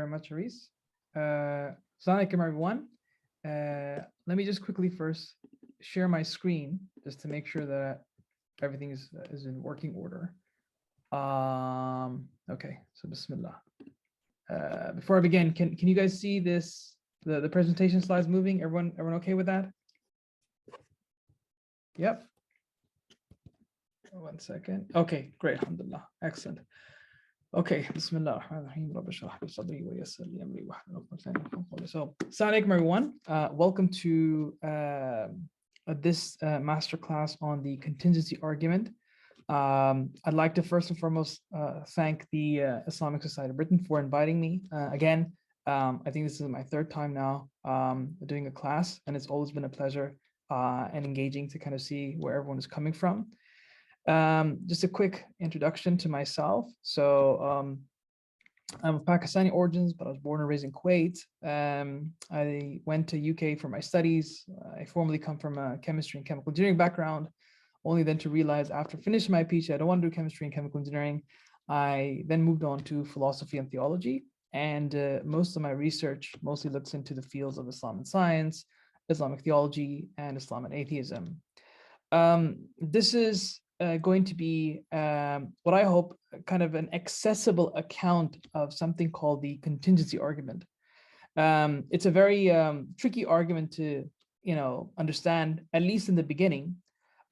very much, Aris. Assalamu alaikum, everyone. Let me just quickly first share my screen just to make sure that everything is in working order. Okay, so Bismillah. Before I begin, can you guys see this, the presentation slides moving? Everyone okay with that? Yep. One second. Okay, great. Alhamdulillah. Excellent. Okay, Bismillah. So, assalamu alaikum, everyone. Welcome to this masterclass on the contingency argument. I'd like to first and foremost thank the Islamic Society of Britain for inviting me. Again, I think this is my third time now doing a class, and it's always been a pleasure and engaging to kind of see where everyone is coming from. Just a quick introduction to myself. So I'm of Pakistani origins, but I was born and raised in Kuwait. I went to UK for my studies. I formerly come from a chemistry and chemical engineering background, only then to realize after finishing my PhD, I don't want to do chemistry and chemical engineering. I then moved on to philosophy and theology. And most of my research mostly looks into the fields of Islam and science, Islamic theology, and Islam and atheism. This is going to be what I hope kind of an accessible account of something called the contingency argument. It's a very tricky argument to understand, at least in the beginning,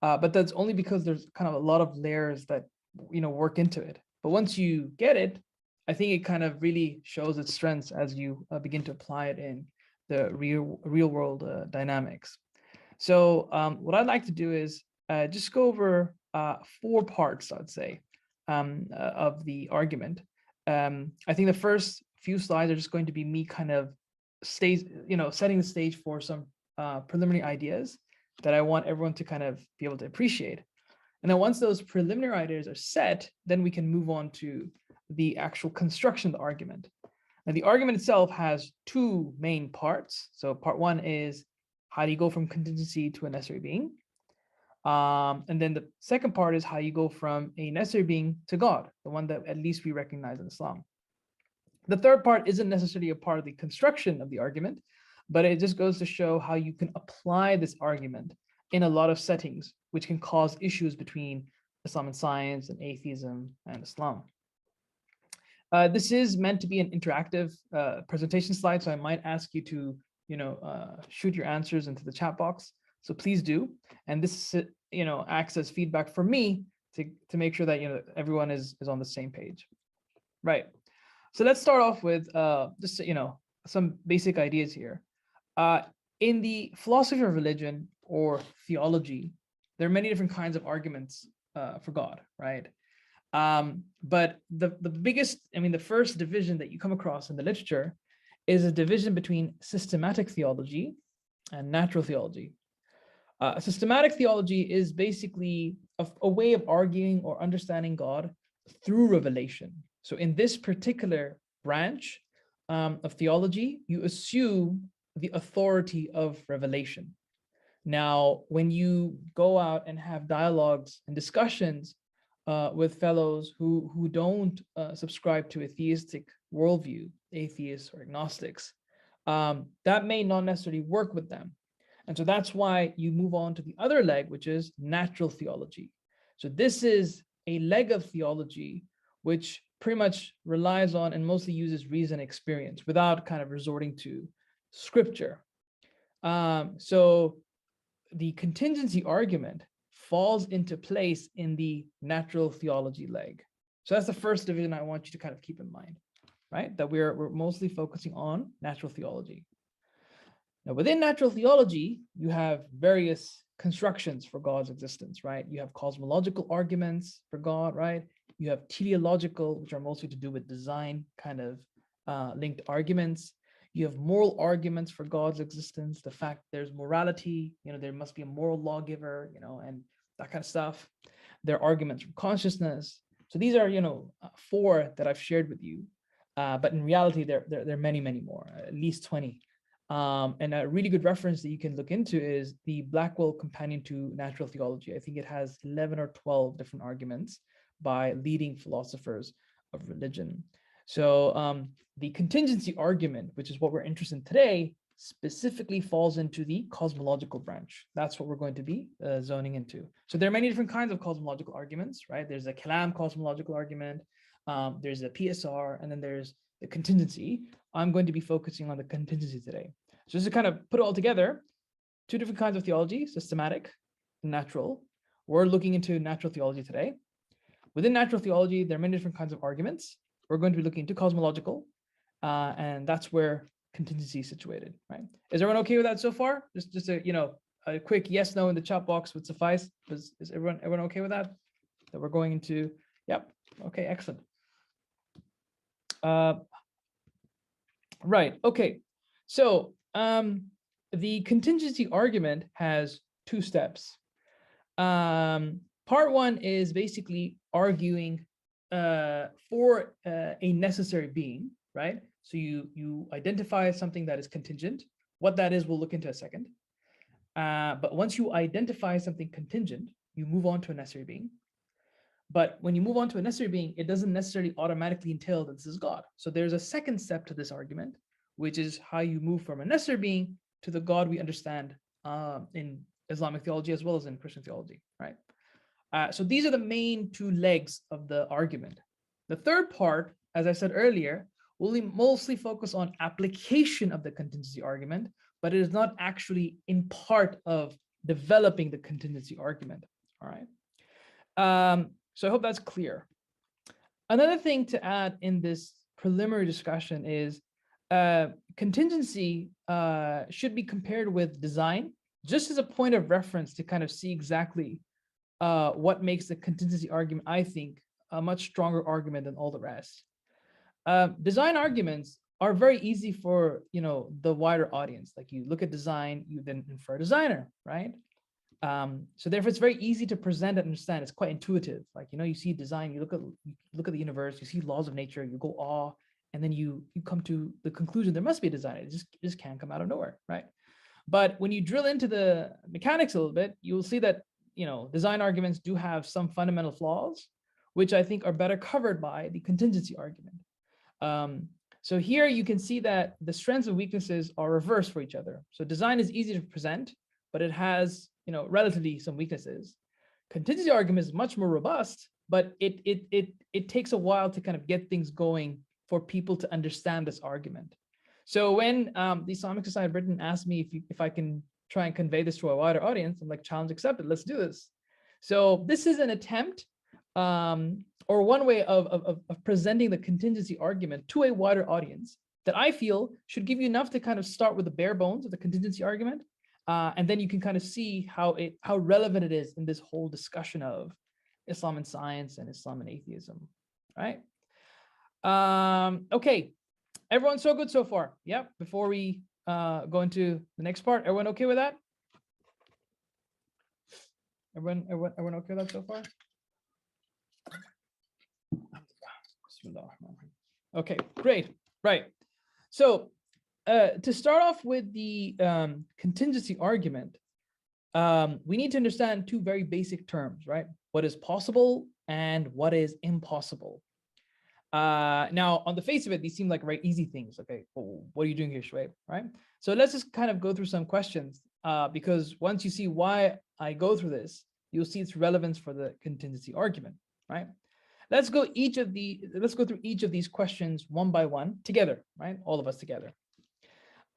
but that's only because there's kind of a lot of layers that work into it. But once you get it, I think it kind of really shows its strengths as you begin to apply it in the real world dynamics. So what I'd like to do is just go over 4 parts, I'd say, of the argument. I think the first few slides are just going to be me kind of setting the stage for some preliminary ideas that I want everyone to kind of be able to appreciate. And then once those preliminary ideas are set, then we can move on to the actual construction of the argument. Now, the argument itself has 2 main parts. So part 1 is, how do you go from contingency to a necessary being? And then the second part is how you go from a necessary being to God, the one that at least we recognize in Islam. The third part isn't necessarily a part of the construction of the argument, but it just goes to show how you can apply this argument in a lot of settings, which can cause issues between Islam and science and atheism and Islam. This is meant to be an interactive presentation slide, so I might ask you to shoot your answers into the chat box. So please do. And this acts as feedback for me to make sure that everyone is on the same page. Right. So let's start off with just some basic ideas here. In the philosophy of religion or theology, there are many different kinds of arguments for God, right? But the biggest, the first division that you come across in the literature is a division between systematic theology and natural theology. Systematic theology is basically a way of arguing or understanding God through revelation. So in this particular branch of theology, you assume the authority of revelation. Now, when you go out and have dialogues and discussions with fellows who don't subscribe to a theistic worldview, atheists or agnostics, that may not necessarily work with them. And so that's why you move on to the other leg, which is natural theology. So this is a leg of theology which pretty much relies on and mostly uses reason and experience without kind of resorting to scripture. So the contingency argument falls into place in the natural theology leg. So that's the first division I want you to kind of keep in mind, right? That we're mostly focusing on natural theology. Now, within natural theology, you have various constructions for God's existence, right? You have cosmological arguments for God, right? You have teleological, which are mostly to do with design kind of linked arguments. You have moral arguments for God's existence, the fact there's morality, there must be a moral lawgiver, and that kind of stuff. There are arguments from consciousness. So these are, 4 that I've shared with you. But in reality, there are many, many more, at least 20. And a really good reference that you can look into is the Blackwell Companion to Natural Theology. I think it has 11 or 12 different arguments by leading philosophers of religion. So the contingency argument, which is what we're interested in today, specifically falls into the cosmological branch. That's what we're going to be zoning into. So there are many different kinds of cosmological arguments, right? There's a Kalam cosmological argument, there's a PSR, and then there's the contingency. I'm going to be focusing on the contingency today. So just to kind of put it all together, two different kinds of theology, systematic and natural. We're looking into natural theology today. Within natural theology, there are many different kinds of arguments. We're going to be looking into cosmological, and that's where contingency is situated, right? Is everyone okay with that so far? Just a quick yes, no in the chat box would suffice. Is everyone okay with that? That we're going into, yep, okay, excellent. Right, okay. So the contingency argument has two steps. Part one is basically arguing for a necessary being, right? So you identify something that is contingent. What that is, we'll look into a second. But once you identify something contingent, you move on to a necessary being. But when you move on to a necessary being, it doesn't necessarily automatically entail that this is God. So there's a second step to this argument, which is how you move from a necessary being to the God we understand in Islamic theology as well as in Christian theology, right? So these are the main two legs of the argument. The third part, as I said earlier, will mostly focus on application of the contingency argument, but it is not actually in part of developing the contingency argument, all right? So I hope that's clear. Another thing to add in this preliminary discussion is contingency should be compared with design, just as a point of reference to kind of see exactly what makes the contingency argument, I think, a much stronger argument than all the rest. Design arguments are very easy for the wider audience. Like you look at design, you then infer designer, right? So therefore, it's very easy to present and understand. It's quite intuitive. Like you see design, you look at the universe, you see laws of nature, you go awe, and then you come to the conclusion there must be a designer. It just can't come out of nowhere, right? But when you drill into the mechanics a little bit, you'll see that design arguments do have some fundamental flaws, which I think are better covered by the contingency argument. So here you can see that the strengths and weaknesses are reversed for each other. So design is easy to present, but it has relatively some weaknesses. Contingency argument is much more robust, but it takes a while to kind of get things going for people to understand this argument. So when the Islamic Society of Britain asked me if I can try and convey this to a wider audience, I'm like, challenge accepted, let's do this. So this is an attempt or one way of presenting the contingency argument to a wider audience that I feel should give you enough to kind of start with the bare bones of the contingency argument. And then you can kind of see how relevant it is in this whole discussion of Islam and science and Islam and atheism, right? Okay, everyone so good so far? Yeah, before we go into the next part, everyone okay with that? Everyone okay with that so far? Okay, great, right. So to start off with the contingency argument, we need to understand two very basic terms, right? What is possible and what is impossible. Now, on the face of it, these seem like very easy things. Okay, well, what are you doing here, Shoaib? Right? So let's just kind of go through some questions because once you see why I go through this, you'll see its relevance for the contingency argument, right? Let's go through each of these questions one by one together, right? All of us together.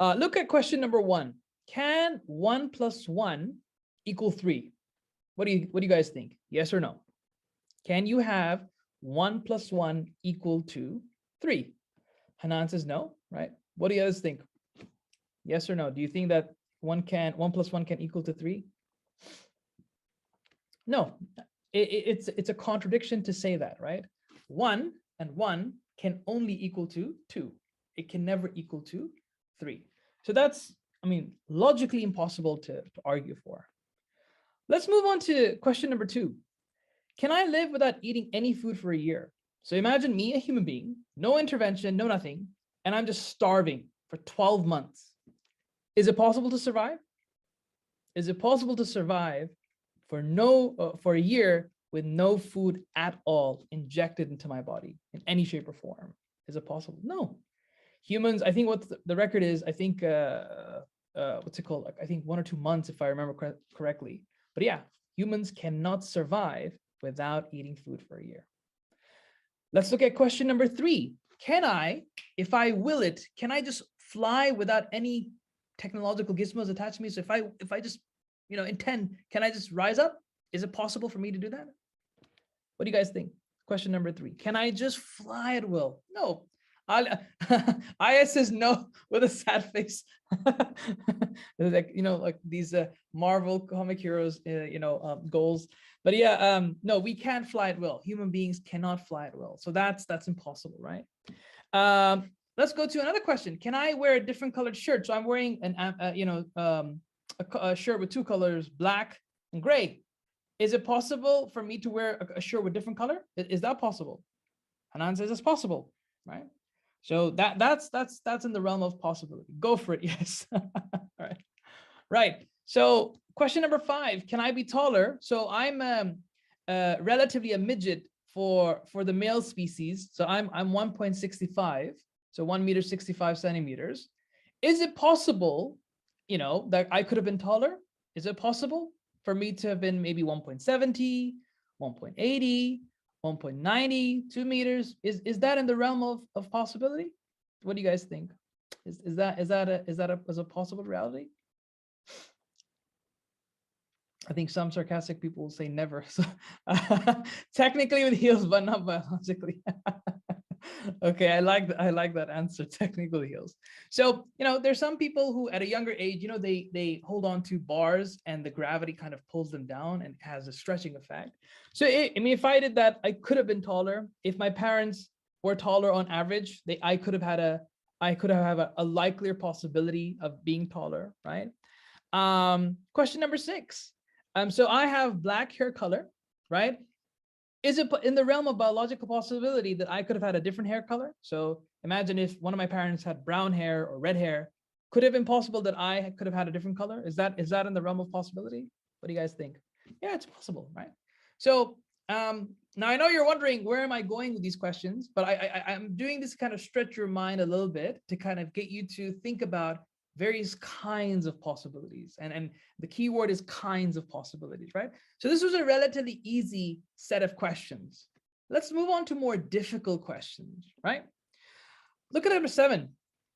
Look at question number one. Can 1 + 1 = 3? What do you guys think? Yes or no? Can you have 1 + 1 = 3? Hanan says no, right? What do you guys think? Yes or no? Do you think that 1 + 1 can equal to 3? No, it's a contradiction to say that, right? 1 and 1 can only equal to 2. It can never equal to 3. So that's, logically impossible to argue for. Let's move on to question number 2. Can I live without eating any food for a year? So imagine me, a human being, no intervention, no nothing, and I'm just starving for 12 months. Is it possible to survive? Is it possible to survive for a year with no food at all injected into my body in any shape or form? Is it possible? No. Humans, I think what the record is, I think, what's it called? Like, I think 1 or 2 months, if I remember correctly. But yeah, humans cannot survive without eating food for a year. Let's look at question number 3. Can I, if I will it, can I just fly without any technological gizmos attached to me? So if I just, intend, can I just rise up? Is it possible for me to do that? What do you guys think? Question number 3. Can I just fly at will? No. Aya says no with a sad face. Like, like these Marvel comic heroes, goals. But yeah, no, we can't fly at will. Human beings cannot fly at will. So that's impossible, right? Let's go to another question. Can I wear a different colored shirt? So I'm wearing a shirt with 2 colors, black and gray. Is it possible for me to wear a shirt with different color? Is that possible? Hanan says it's possible, right? So that's in the realm of possibility. Go for it. Yes. All right. Right. So question number 5, can I be taller? So I'm relatively a midget for the male species. So I'm 1.65. So 1 meter 65 centimeters. Is it possible, that I could have been taller? Is it possible for me to have been maybe 1.70, 1.80, 1.90, 2 meters? Is that in the realm of possibility? What do you guys think? Is that a possible reality? I think some sarcastic people will say never. So technically with heels, but not biologically. Okay, I like that answer. Technical heels. So there's some people who at a younger age, they hold on to bars and the gravity kind of pulls them down and has a stretching effect. So if I did that, I could have been taller. If my parents were taller on average, I could have had a likelier possibility of being taller, right? Question number 6. So I have black hair color, right? Is it in the realm of biological possibility that I could have had a different hair color? So imagine if one of my parents had brown hair or red hair, could it have been possible that I could have had a different color? Is that in the realm of possibility? What do you guys think? Yeah, it's possible, right? So now I know you're wondering, where am I going with these questions? But I'm doing this kind of stretch your mind a little bit to kind of get you to think about various kinds of possibilities. And the key word is kinds of possibilities, right? So this was a relatively easy set of questions. Let's move on to more difficult questions, right? Look at number 7.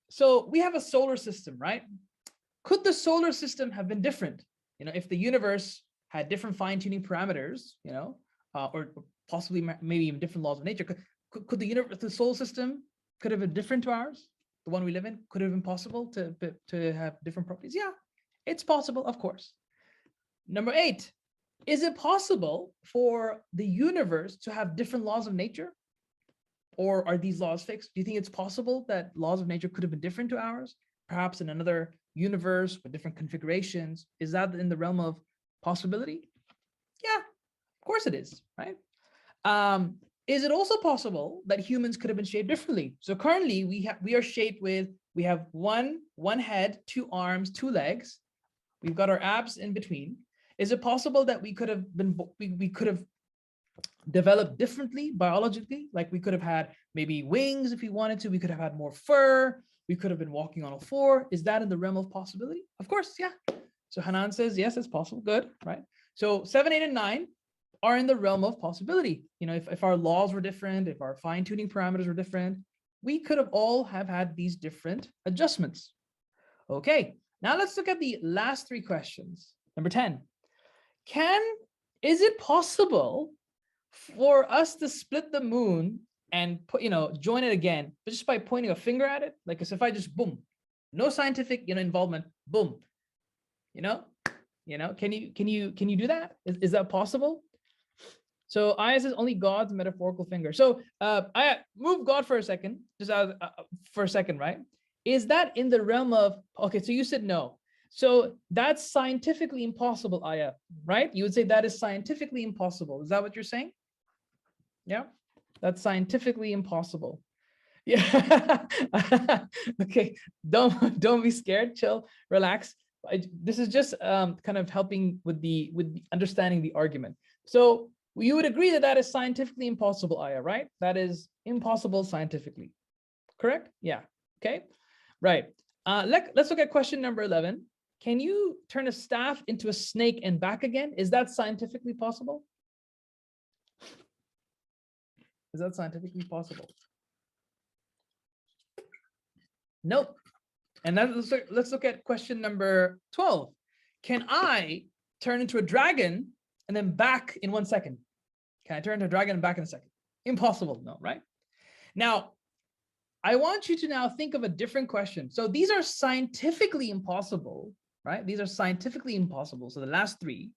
So we have a solar system, right? Could the solar system have been different? If the universe had different fine-tuning parameters, or possibly maybe even different laws of nature, could the solar system could have been different to ours? The one we live in, could have been possible to have different properties? Yeah, it's possible, of course. Number 8, is it possible for the universe to have different laws of nature? Or are these laws fixed? Do you think it's possible that laws of nature could have been different to ours? Perhaps in another universe with different configurations? Is that in the realm of possibility? Yeah, of course it is, right? Is it also possible that humans could have been shaped differently? So currently we are shaped with, we have one head, 2 arms, 2 legs. We've got our abs in between. Is it possible that we could have developed differently biologically? Like we could have had maybe wings if we wanted to. We could have had more fur. We could have been walking on all 4. Is that in the realm of possibility? Of course, yeah. So Hanan says, yes, it's possible. Good, right? So 7, 8, and 9 are in the realm of possibility. If our laws were different, if our fine-tuning parameters were different, we could have all had these different adjustments. Okay, now let's look at the last 3 questions. Number 10, is it possible for us to split the moon and join it again, but just by pointing a finger at it? Like if I just boom, no scientific involvement, boom, can you do that? Is that possible? So Aya says only God's metaphorical finger. So I move God for a second, right? Is that in the realm of, okay, so you said no. So that's scientifically impossible, Aya, right? You would say that is scientifically impossible. Is that what you're saying? Yeah, that's scientifically impossible. Yeah. Okay, don't be scared, chill, relax. This is just kind of helping with the understanding the argument. So you would agree that is scientifically impossible, Aya, right? That is impossible scientifically. Correct? Yeah. Okay. Right. Let's look at question number 11. Can you turn a staff into a snake and back again? Is that scientifically possible? Is that scientifically possible? Nope. And then let's look at question number 12. Can I turn into a dragon and then back in 1 second? Can I turn into a dragon and back in a second? Impossible, no, right? Now, I want you to now think of a different question. So these are scientifically impossible, right? These are scientifically impossible. So the last three,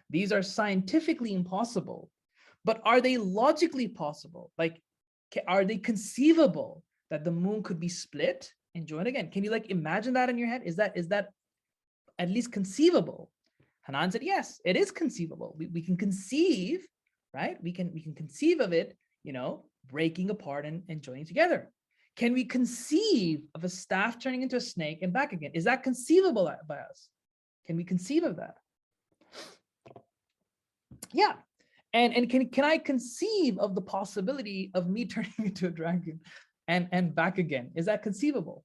these are scientifically impossible, but are they logically possible? Like, are they conceivable that the moon could be split and join again? Can you like imagine that in your head? Is that at least conceivable? Hanan said, yes, it is conceivable. We can conceive, right? We can conceive of it, you know, breaking apart and joining together. Can we conceive of a staff turning into a snake and back again? Is that conceivable by us? Can we conceive of that? Yeah. And can I conceive of the possibility of me turning into a dragon and back again? Is that conceivable?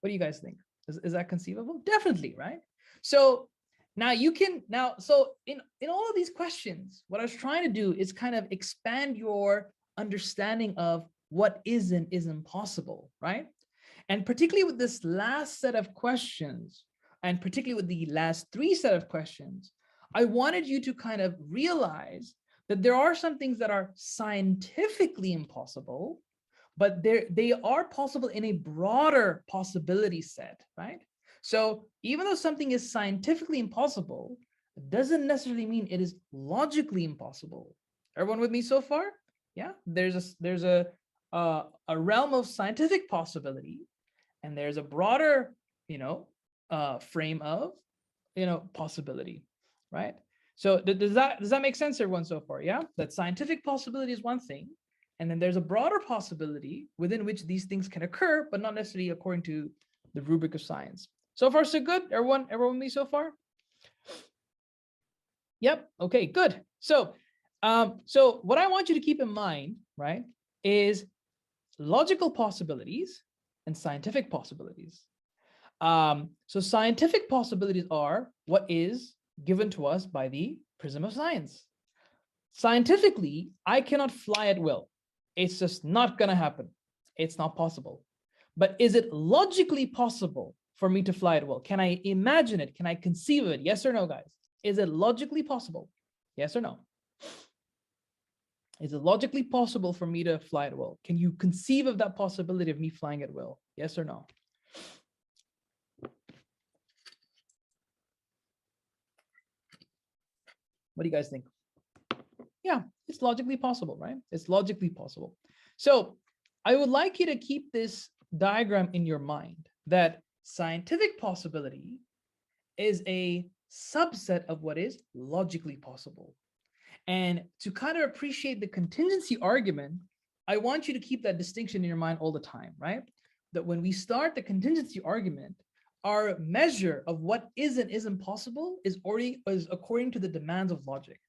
What do you guys think? Is that conceivable? Definitely, right? So now you can so in all of these questions, what I was trying to do is kind of expand your understanding of what is and isn't possible, right? And particularly with this last set of questions, and particularly with the last three set of questions, I wanted you to kind of realize that there are some things that are scientifically impossible, but they are possible in a broader possibility set, right? So even though something is scientifically impossible, it doesn't necessarily mean it is logically impossible. Everyone with me so far? Yeah, there's a realm of scientific possibility, and there's a broader, you know, frame of, you know, possibility, right? So does that make sense, everyone so far? Yeah, that scientific possibility is one thing, and then there's a broader possibility within which these things can occur, but not necessarily according to the rubric of science. So far, so good. Everyone with me so far? Yep. Okay, good. So what I want you to keep in mind, right, is logical possibilities and scientific possibilities. So scientific possibilities are what is given to us by the prism of science. Scientifically, I cannot fly at will. It's just not going to happen. It's not possible. But is it logically possible for me to fly at will? Can I imagine it? Can I conceive of it? Yes or no, guys? Is it logically possible? Yes or no? Is it logically possible for me to fly at will? Can you conceive of that possibility of me flying at will? Yes or no? What do you guys think? Yeah, it's logically possible, right? It's logically possible. So I would like you to keep this diagram in your mind, that scientific possibility is a subset of what is logically possible. And to kind of appreciate the contingency argument, I want you to keep that distinction in your mind all the time, right? That when we start the contingency argument, our measure of what is and isn't possible is according to the demands of logic.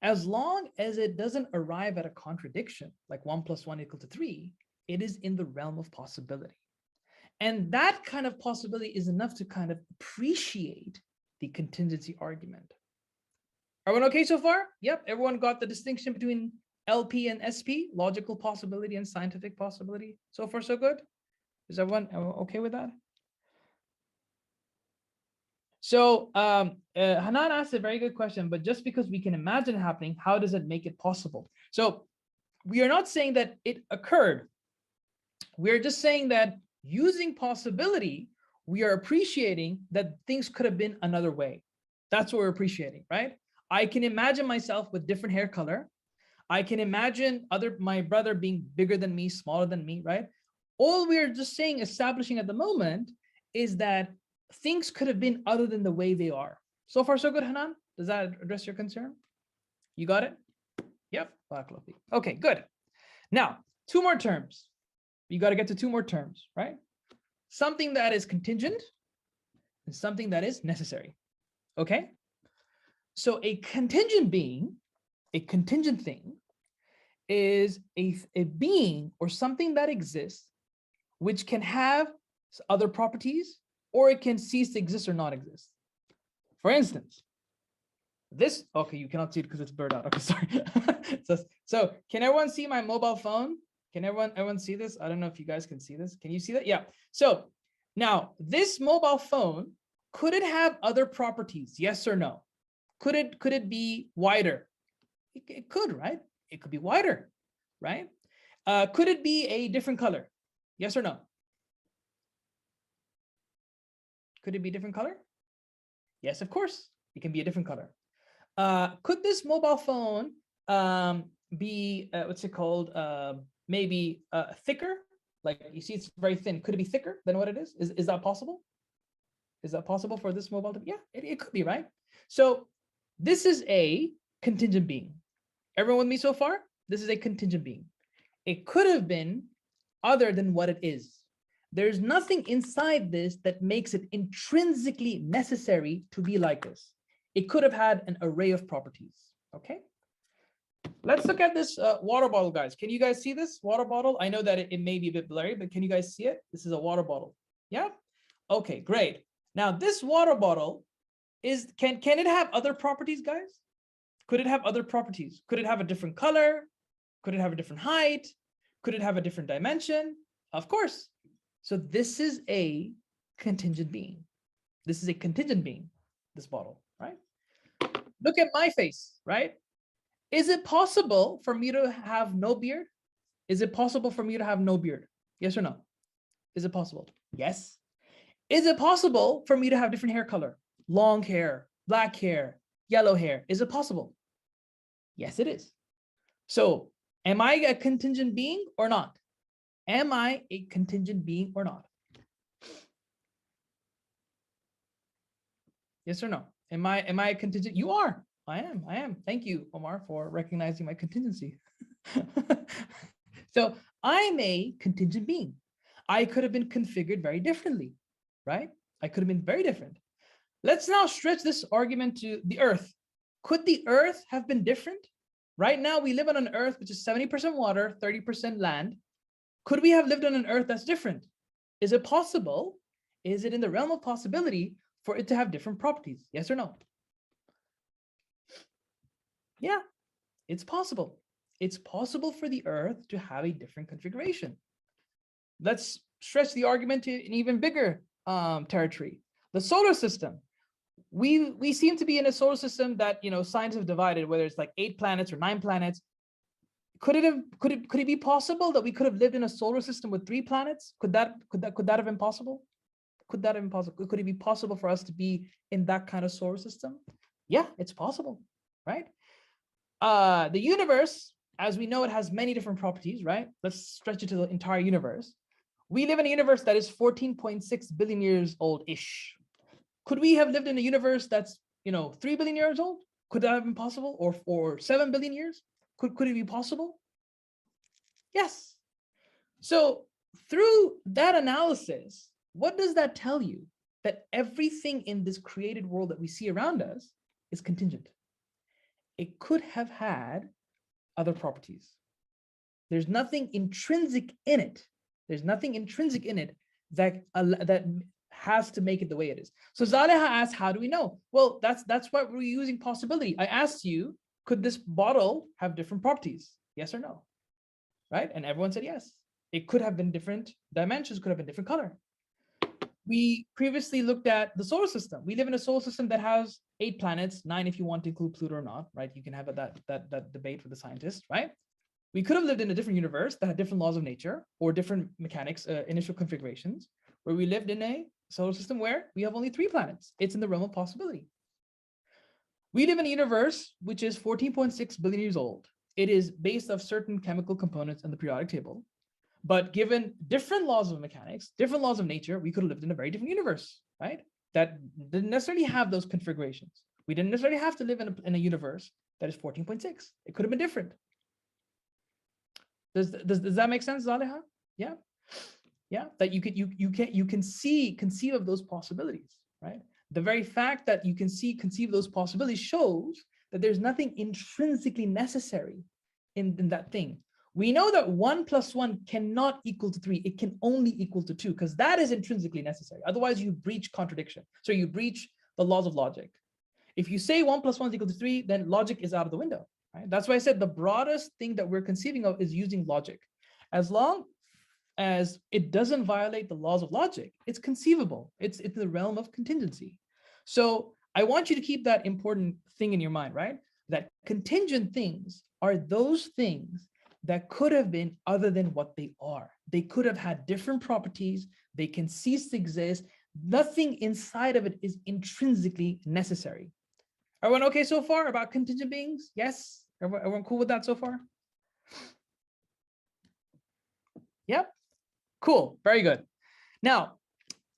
As long as it doesn't arrive at a contradiction, like 1 + 1 = 3, it is in the realm of possibility. And that kind of possibility is enough to kind of appreciate the contingency argument. Everyone okay so far? Yep, everyone got the distinction between LP and SP, logical possibility and scientific possibility. So far, so good? Is everyone okay with that? So Hanan asked a very good question, but just because we can imagine it happening, how does it make it possible? So we are not saying that it occurred. We're just saying that using possibility, we are appreciating that things could have been another way. That's what we're appreciating, right? I can imagine myself with different hair color. I can imagine my brother being bigger than me, smaller than me, right? All we're just saying, establishing at the moment, is that things could have been other than the way they are. So far, so good, Hanan? Does that address your concern? You got it? Yep. Okay, good. Now, 2 more terms. You got to get to 2 more terms, right? Something that is contingent and something that is necessary. Okay? So a contingent thing is a being or something that exists, which can have other properties, or it can cease to exist or not exist. For instance, this, okay, you cannot see it because it's blurred out. Okay, sorry. so can everyone see my mobile phone? Can everyone see this? I don't know if you guys can see this. Can you see that? Yeah. So now this mobile phone, could it have other properties? Yes or no? Could it be wider? It could, right? It could be wider, right? Could it be a different color? Yes or no? Could it be a different color? Yes, of course. It can be a different color. Could this mobile phone be, what's it called? Maybe thicker? Like you see, it's very thin. Could it be thicker than what it is? Is that possible? Is that possible for this mobile to be? Yeah, it could be, right? So this is a contingent being. Everyone with me so far? This is a contingent being. It could have been other than what it is. There's nothing inside this that makes it intrinsically necessary to be like this. It could have had an array of properties, okay? Let's look at this water bottle, guys. Can you guys see this water bottle? I know that it may be a bit blurry, but can you guys see it? This is a water bottle, yeah? Okay, great. Now this water bottle can it have other properties, guys? Could it have other properties? Could it have a different color? Could it have a different height? Could it have a different dimension? Of course. So this is a contingent being. This is a contingent being, this bottle, right? Look at my face, right? Is it possible for me to have no beard? Is it possible for me to have no beard? Yes or no? Is it possible? Yes. Is it possible for me to have different hair color? Long hair, black hair, yellow hair. Is it possible? Yes, it is. So am I a contingent being or not? Am I a contingent being or not? Yes or no? Am I a contingent? You are. I am. Thank you, Omar, for recognizing my contingency. So I'm a contingent being. I could have been configured very differently, right? I could have been very different. Let's now stretch this argument to the Earth. Could the Earth have been different? Right now, we live on an Earth which is 70% water, 30% land. Could we have lived on an Earth that's different? Is it possible? Is it in the realm of possibility for it to have different properties? Yes or no? Yeah, it's possible. It's possible for the Earth to have a different configuration. Let's stretch the argument to an even bigger territory. The solar system. We seem to be in a solar system that, you know, science have divided, whether it's like 8 planets or 9 planets. Could it be possible that we could have lived in a solar system with 3 planets? Could that have been possible? Could that have been possible? Could it be possible for us to be in that kind of solar system? Yeah, it's possible, right? The universe, as we know, it has many different properties, right? Let's stretch it to the entire universe. We live in a universe that is 14.6 billion years old-ish. Could we have lived in a universe that's, you know, 3 billion years old? Could that have been possible? Or 7 billion years? Could it be possible? Yes. So through that analysis, what does that tell you? That everything in this created world that we see around us is contingent. It could have had other properties. There's nothing intrinsic in it. There's nothing intrinsic in it that has to make it the way it is. So Zaleha asked, how do we know? Well, that's why we're using possibility. I asked you, could this bottle have different properties? Yes or no? Right? And everyone said yes. It could have been different dimensions, could have been different color. We previously looked at the solar system. We live in a solar system that has 8 planets, 9 if you want to include Pluto or not, right? You can have that debate with the scientists, right? We could have lived in a different universe that had different laws of nature or different mechanics, initial configurations, where we lived in a solar system where we have only 3 planets. It's in the realm of possibility. We live in a universe which is 14.6 billion years old. It is based off certain chemical components in the periodic table. But given different laws of mechanics, different laws of nature, we could have lived in a very different universe, right? That didn't necessarily have those configurations. We didn't necessarily have to live in a universe that is 14.6. It could have been different. Does that make sense, Zaleha? Yeah. Yeah, that you can conceive of those possibilities, right? The very fact that you can conceive those possibilities shows that there's nothing intrinsically necessary in that thing. We know that 1 plus 1 cannot equal to 3. It can only equal to 2 because that is intrinsically necessary. Otherwise, you breach contradiction. So you breach the laws of logic. If you say 1 plus 1 is equal to 3, then logic is out of the window. Right? That's why I said the broadest thing that we're conceiving of is using logic. As long as it doesn't violate the laws of logic, it's conceivable. It's in the realm of contingency. So I want you to keep that important thing in your mind, right? That contingent things are those things that could have been other than what they are. They could have had different properties. They can cease to exist. Nothing inside of it is intrinsically necessary. Everyone okay so far about contingent beings? Yes? Everyone cool with that so far? Yep. Cool. Very good. Now,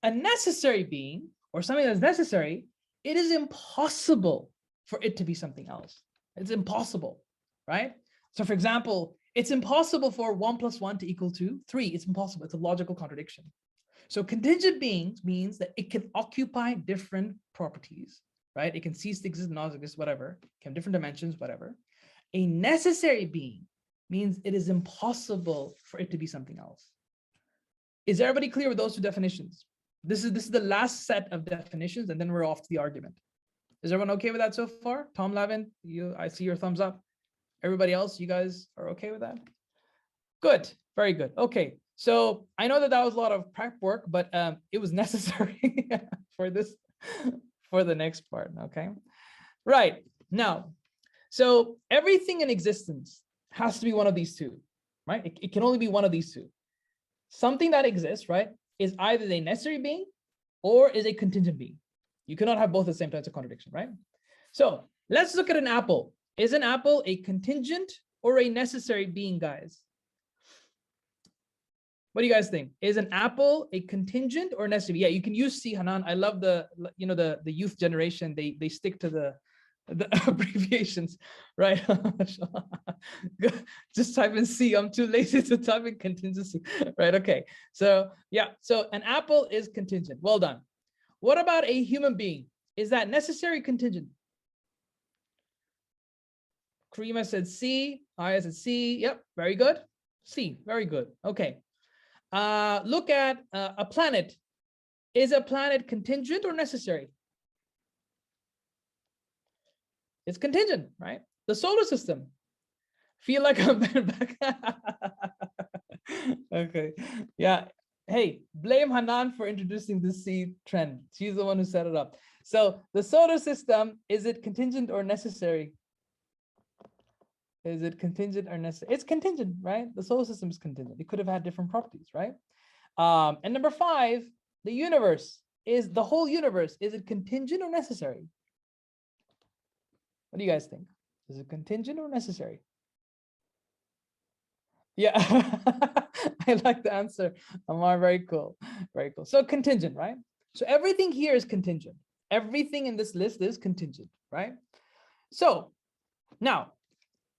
a necessary being or something that's necessary, it is impossible for it to be something else. It's impossible, right? So for example, it's impossible for 1 plus 1 to equal to 3. It's impossible. It's a logical contradiction. So contingent beings means that it can occupy different properties, right? It can cease to exist, not exist, whatever, can have different dimensions, whatever. A necessary being means it is impossible for it to be something else. Is everybody clear with those two definitions? This is the last set of definitions, and then we're off to the argument. Is everyone okay with that so far? Tom Lavin, I see your thumbs up. Everybody else, you guys are okay with that? Good, very good. Okay, so I know that was a lot of prep work, but it was necessary for the next part, okay? Right, now, so everything in existence has to be one of these two, right? It can only be one of these two. Something that exists, right, is either a necessary being or is a contingent being. You cannot have both at the same time. It's a contradiction, right? So let's look at an apple. Is an apple a contingent or a necessary being, guys? What do you guys think? Is an apple a contingent or necessary? Yeah, you can use C, Hanan. I love the youth generation. They stick to the abbreviations, right? Just type in C. I'm too lazy to type in contingency, right? Okay. So yeah, so an apple is contingent. Well done. What about a human being? Is that necessary contingent? Karima said C. Aya said C. Yep, very good. C, very good. Okay. Look at a planet. Is a planet contingent or necessary? It's contingent, right? The solar system. Feel like I'm back. Okay. Yeah. Hey, blame Hanan for introducing this C trend. She's the one who set it up. So the solar system, is it contingent or necessary? Is it contingent or necessary? It's contingent, right? The solar system is contingent. It could have had different properties, right? And number 5, the universe. Is the whole universe, is it contingent or necessary? What do you guys think? Is it contingent or necessary? Yeah, I like the answer, Amar. Very cool. Very cool. So contingent, right? So everything here is contingent. Everything in this list is contingent, right? So now,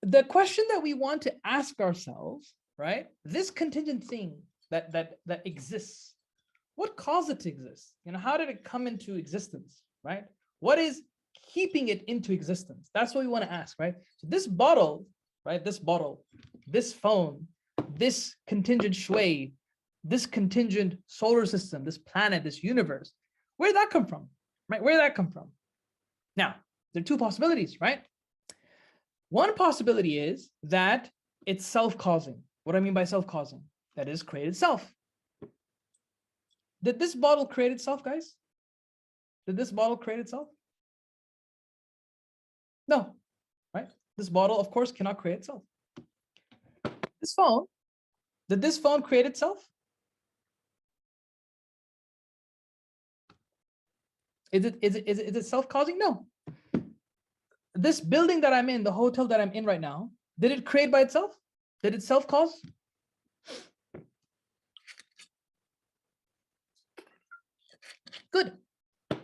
the question that we want to ask ourselves, right? This contingent thing that exists, what caused it to exist? How did it come into existence, right? What is keeping it into existence? That's what we want to ask, right? So this bottle, right? This bottle, this phone, this contingent Shoaib, this contingent solar system, this planet, this universe, where did that come from, right? Where did that come from? Now, there are two possibilities, right? One possibility is that it's self-causing. What do I mean by self-causing? That is, create itself. Did this bottle create itself, guys? Did this bottle create itself? No, right? This bottle, of course, cannot create itself. This phone, did this phone create itself? Is it self-causing? No. This building that I'm in, the hotel that I'm in right now, did it create by itself? Did it self-cause? Good,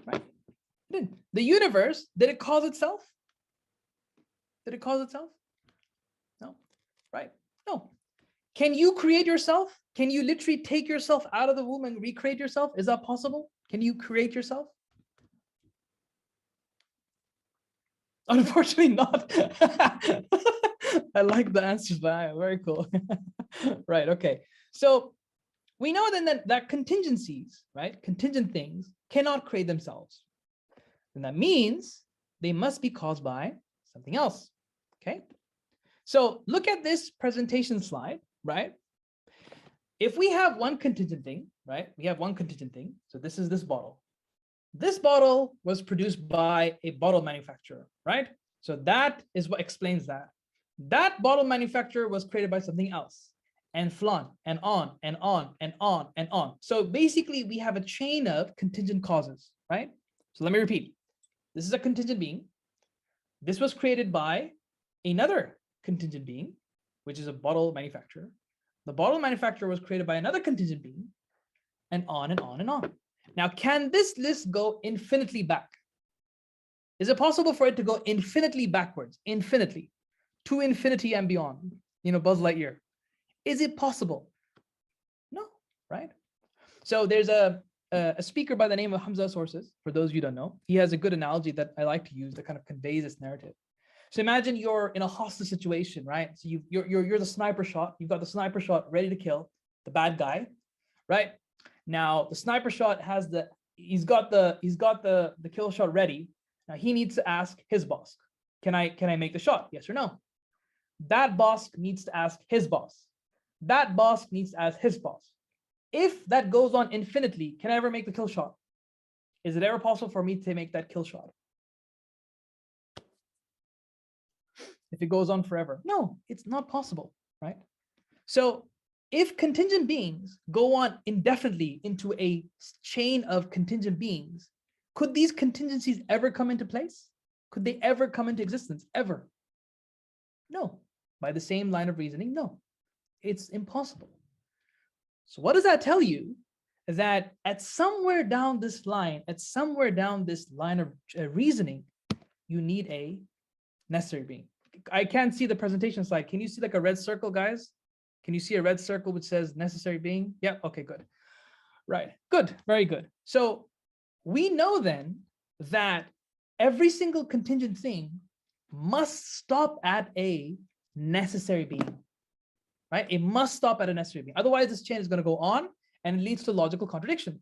right? The universe, did it cause itself? Did it cause itself? No, right? No. Can you create yourself? Can you literally take yourself out of the womb and recreate yourself? Is that possible? Can you create yourself? Unfortunately not. I like the answers, but very cool. Right. Okay. So we know then that contingencies, right, contingent things cannot create themselves. And that means they must be caused by something else. Okay. So look at this presentation slide, right? If we have one contingent thing, right? We have one contingent thing. So this is this bottle. This bottle was produced by a bottle manufacturer, right? So that is what explains that. That bottle manufacturer was created by something else, and flon, and on, and on, and on, and on. So basically, we have a chain of contingent causes, right? So let me repeat. This is a contingent being. This was created by another contingent being, which is a bottle manufacturer. The bottle manufacturer was created by another contingent being, and on and on and on. Now, can this list go infinitely back? Is it possible for it to go infinitely backwards, infinitely, to infinity and beyond? You know, Buzz Lightyear. Is it possible? No, right? So there's a speaker by the name of Hamza Sources, for those of you who don't know. He has a good analogy that I like to use that kind of conveys this narrative. So imagine you're in a hostage situation, right? So you're the sniper shot. You've got the sniper shot ready to kill the bad guy, right? Now the sniper shot has he's got the kill shot ready. Now he needs to ask his boss, can I make the shot? Yes or no? That boss needs to ask his boss. That boss needs to ask his boss. If that goes on infinitely, can I ever make the kill shot? Is it ever possible for me to make that kill shot? If it goes on forever? No, it's not possible, right? So if contingent beings go on indefinitely into a chain of contingent beings, could these contingencies ever come into place? Could they ever come into existence? Ever? No. By the same line of reasoning, no. It's impossible. So what does that tell you? Is that at somewhere down this line of reasoning, you need a necessary being. I can't see the presentation slide. Can you see like a red circle, guys? Can you see a red circle which says necessary being? Yeah, okay, good. Right, good, very good. So we know then that every single contingent thing must stop at a necessary being, right? It must stop at a necessary being. Otherwise, this chain is going to go on and it leads to logical contradiction,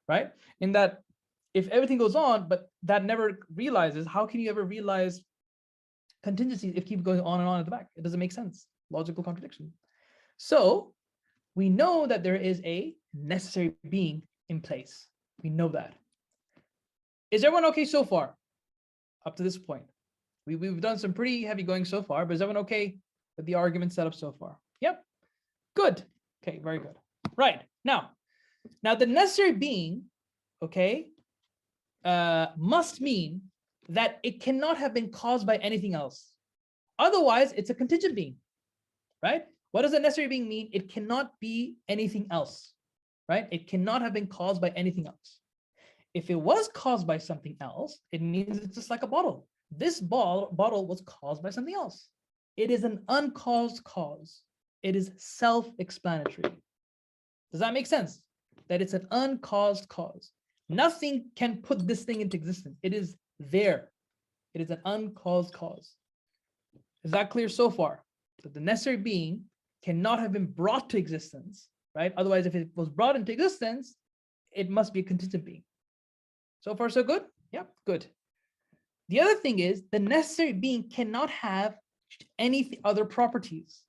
right? In that if everything goes on, but that never realizes, how can you ever realize contingencies if keep going on and on at the back? It doesn't make sense. Logical contradiction. So we know that there is a necessary being in place. We know that. Is everyone okay so far? Up to this point, we've done some pretty heavy going so far, but is everyone okay with the argument set up so far? Yep. Good. Okay, very good. Right. Now the necessary being, okay, must mean that it cannot have been caused by anything else. Otherwise, it's a contingent being, right? What does a necessary being mean? It cannot be anything else, right? It cannot have been caused by anything else. If it was caused by something else, it means it's just like a bottle. This bottle was caused by something else. It is an uncaused cause. It is self-explanatory. Does that make sense? That it's an uncaused cause. Nothing can put this thing into existence. It is there. It is an uncaused cause. Is that clear so far? That the necessary being cannot have been brought to existence, right? Otherwise, if it was brought into existence, it must be a contingent being. So far, so good? Yeah, good. The other thing is the necessary being cannot have any other properties.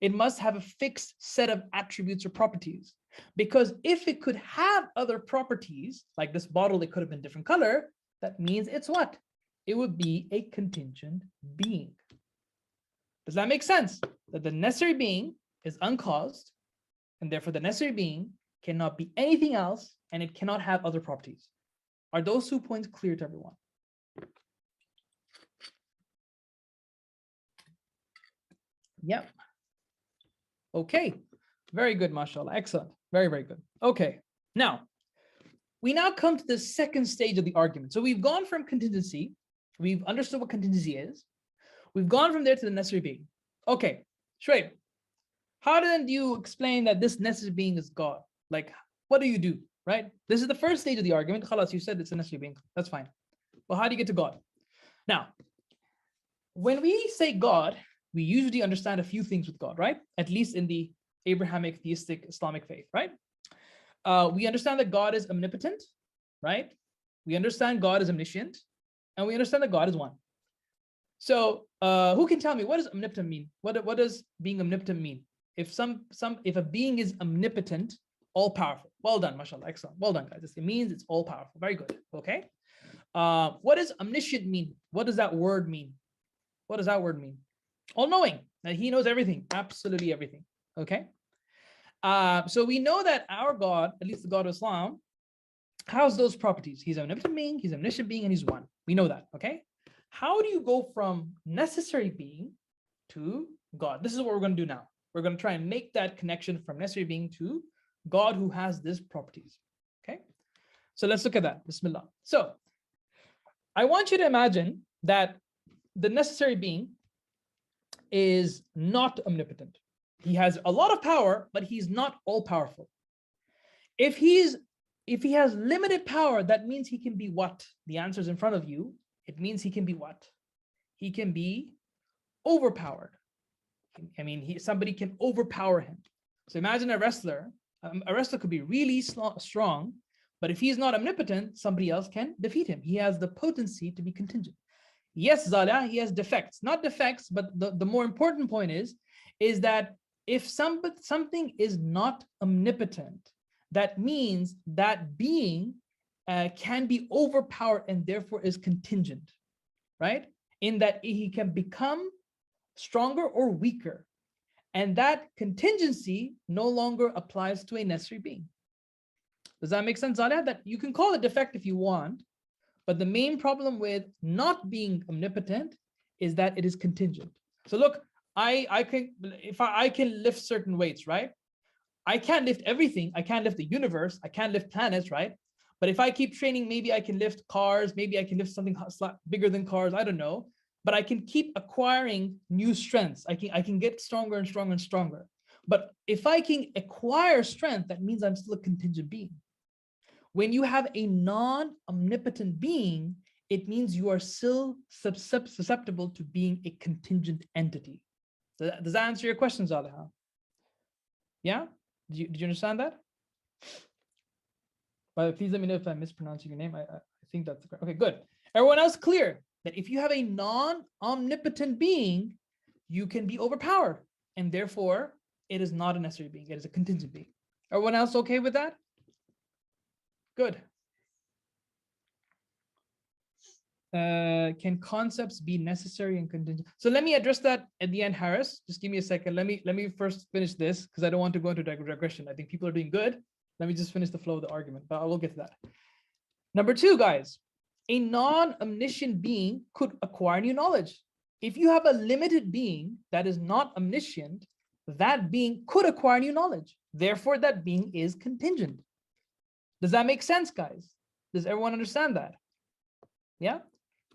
It must have a fixed set of attributes or properties. Because if it could have other properties, like this bottle, it could have been different color, that means it's what? It would be a contingent being. Does that make sense? That the necessary being is uncaused, and therefore the necessary being cannot be anything else, and it cannot have other properties. Are those 2 points clear to everyone? Yep. Okay. Very good, mashallah. Excellent. Very, very good. Okay. Now, we now come to the second stage of the argument. So we've gone from contingency. We've understood what contingency is. We've gone from there to the necessary being. Okay. Shoaib, how then do you explain that this necessary being is God? Like, what do you do, right? This is the first stage of the argument. Khalas, you said it's a necessary being. That's fine. Well, how do you get to God? Now, when we say God, we usually understand a few things with God, right? At least in the Abrahamic theistic Islamic faith, right? We understand that God is omnipotent, right? We understand God is omniscient, and we understand that God is one. So who can tell me, what does omnipotent mean? What does being omnipotent mean? If a being is omnipotent, all powerful. Well done, mashallah, excellent. Well done, guys. It means it's all powerful. Very good. Okay. What does omniscient mean? What does that word mean? What does that word mean? All knowing, that he knows everything, absolutely everything. Okay. So we know that our God, at least the God of Islam, has those properties. He's an omnipotent being, he's an omniscient being, and he's one. We know that. Okay. How do you go from necessary being to God? This is what we're going to do now. We're going to try and make that connection from necessary being to God who has these properties. Okay. So let's look at that. Bismillah. So I want you to imagine that the necessary being is not omnipotent. He has a lot of power, but he's not all powerful. If he has limited power, that means he can be what? The answer is in front of you. It means he can be what? He can be overpowered. I mean, somebody can overpower him. So imagine a wrestler. A wrestler could be really strong, but if he's not omnipotent, somebody else can defeat him. He has the potency to be contingent. Yes, Zala, he has defects. Not defects, but the more important point is that if something is not omnipotent, that means that being can be overpowered and therefore is contingent, right? In that he can become stronger or weaker. And that contingency no longer applies to a necessary being. Does that make sense, Zala? That you can call it defect if you want, but the main problem with not being omnipotent is that it is contingent. So look, I can lift certain weights, right? I can't lift everything. I can't lift the universe. I can't lift planets, right? But if I keep training, maybe I can lift cars. Maybe I can lift something bigger than cars. I don't know. But I can keep acquiring new strengths. I can get stronger and stronger and stronger. But if I can acquire strength, that means I'm still a contingent being. When you have a non-omnipotent being, it means you are still susceptible to being a contingent entity. Does that answer your question, Zaliha? Yeah? Did you understand that? But please let me know if I'm mispronouncing your name. I think that's correct. Okay, good. Everyone else clear that if you have a non-omnipotent being, you can be overpowered. And therefore, it is not a necessary being. It is a contingent being. Everyone else okay with that? Good. Can concepts be necessary and contingent? So let me address that at the end, Harris. Just give me a second. Let me first finish this because I don't want to go into digression. I think people are doing good. Let me just finish the flow of the argument, but I will get to that. Number two, guys, a non-omniscient being could acquire new knowledge. If you have a limited being that is not omniscient, that being could acquire new knowledge. Therefore, that being is contingent. Does that make sense, guys? Does everyone understand that? Yeah,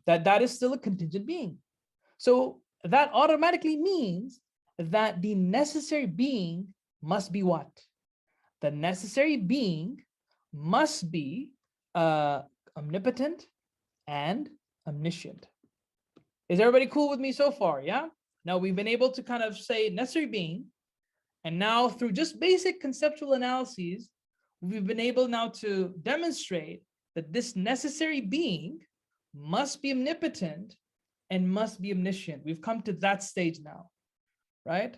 that is still a contingent being. So that automatically means that the necessary being must be what? The necessary being must be omnipotent and omniscient. Is everybody cool with me so far? Yeah. Now we've been able to kind of say necessary being, and now through just basic conceptual analyses, we've been able now to demonstrate that this necessary being must be omnipotent and must be omniscient. We've come to that stage now, right?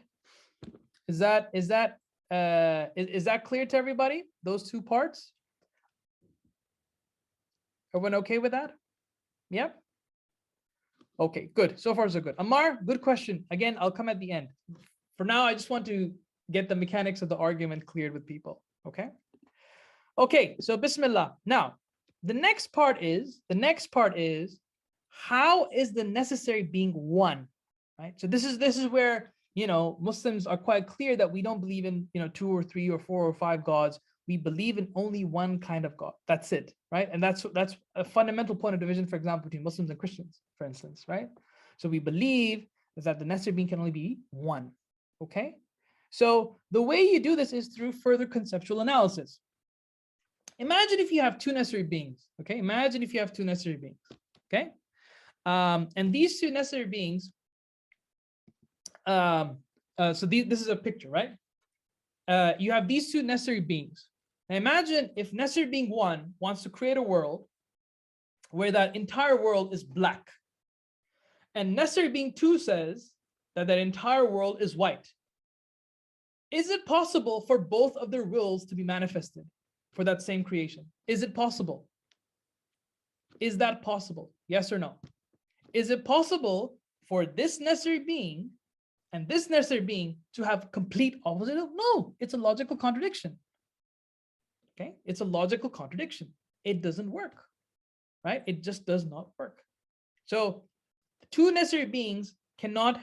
Is that clear to everybody? Those two parts? Everyone okay with that? Yep. Okay, good. So far, so good. Ammar, good question. Again, I'll come at the end. For now, I just want to get the mechanics of the argument cleared with people. Okay. Okay, so Bismillah. Now, the next part is how is the necessary being one, right? So this is where, you know, Muslims are quite clear that we don't believe in, you know, 2 or 3 or 4 or 5 gods. We believe in only one kind of God. That's it, right? And that's a fundamental point of division, for example, between Muslims and Christians, for instance, right? So we believe that the necessary being can only be one, okay? So the way you do this is through further conceptual analysis. Imagine if you have 2 necessary beings, okay? Imagine if you have 2 necessary beings, okay? And these 2 necessary beings This is a picture, right? You have these two necessary beings. Now imagine if necessary being one wants to create a world where that entire world is black, and necessary being two says that that entire world is white. Is it possible for both of their wills to be manifested for that same creation? Is it possible? Is that possible? Yes or no? Is it possible for this necessary being and this necessary being to have complete opposite? No, it's a logical contradiction. Okay, it's a logical contradiction. It doesn't work, right? It just does not work. So two necessary beings cannot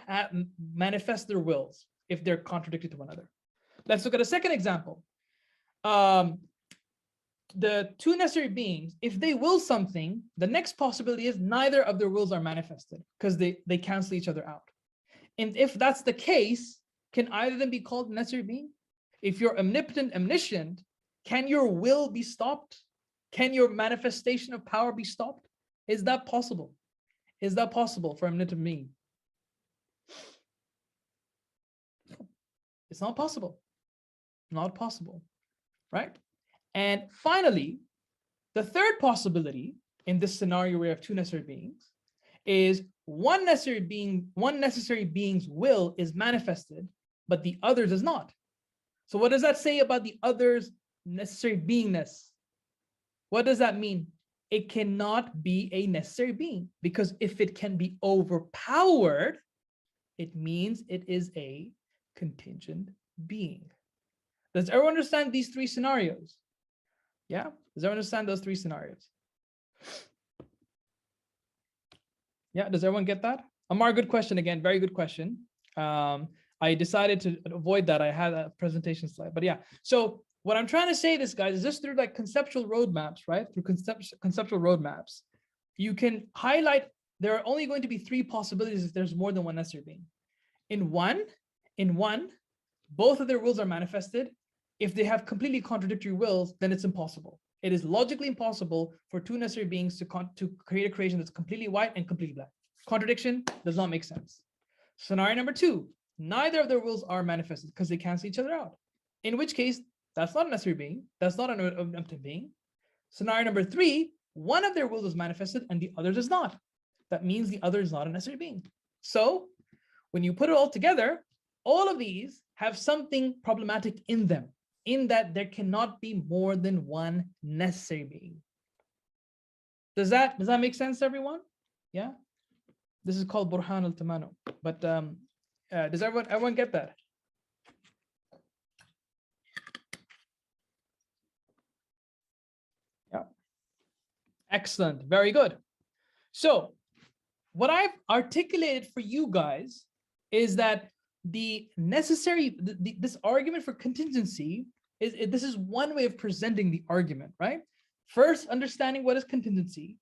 manifest their wills if they're contradicted to one another. Let's look at a second example. The two necessary beings, if they will something, the next possibility is neither of their wills are manifested because they cancel each other out. And if that's the case, can either of them be called necessary being? If you're omnipotent, omniscient, can your will be stopped? Can your manifestation of power be stopped? Is that possible? Is that possible for omnipotent being? It's not possible. Not possible, right? And finally, the third possibility in this scenario where you have two necessary beings is one necessary being's will is manifested, but the other does not. So what does that say about the other's necessary beingness? What does that mean? It cannot be a necessary being, because if it can be overpowered, it means it is a contingent being. Does everyone understand these three scenarios? Yeah? Does everyone understand those three scenarios? Yeah, does everyone get that? Amar, good question again, very good question. I decided to avoid that. I had a presentation slide, but yeah. So what I'm trying to say this, guys, is just through like conceptual roadmaps, right? Through conceptual roadmaps, you can highlight, there are only going to be three possibilities if there's more than one necessary being. In one, both of their wills are manifested. If they have completely contradictory wills, then it's impossible. It is logically impossible for two necessary beings to create a creation that's completely white and completely black. Contradiction does not make sense. Scenario number two, neither of their wills are manifested because they cancel each other out. In which case, that's not a necessary being. That's not an omnipotent being. Scenario number three, one of their wills is manifested and the other does not. That means the other is not a necessary being. So when you put it all together, all of these have something problematic in them, in that there cannot be more than one necessary being. Does that make sense to everyone? Yeah. This is called Burhan al-Tamanu. But does everyone get that? Yeah. Excellent. Very good. So what I've articulated for you guys is that the necessary, this argument for contingency this is one way of presenting the argument, right? First, understanding what is contingency.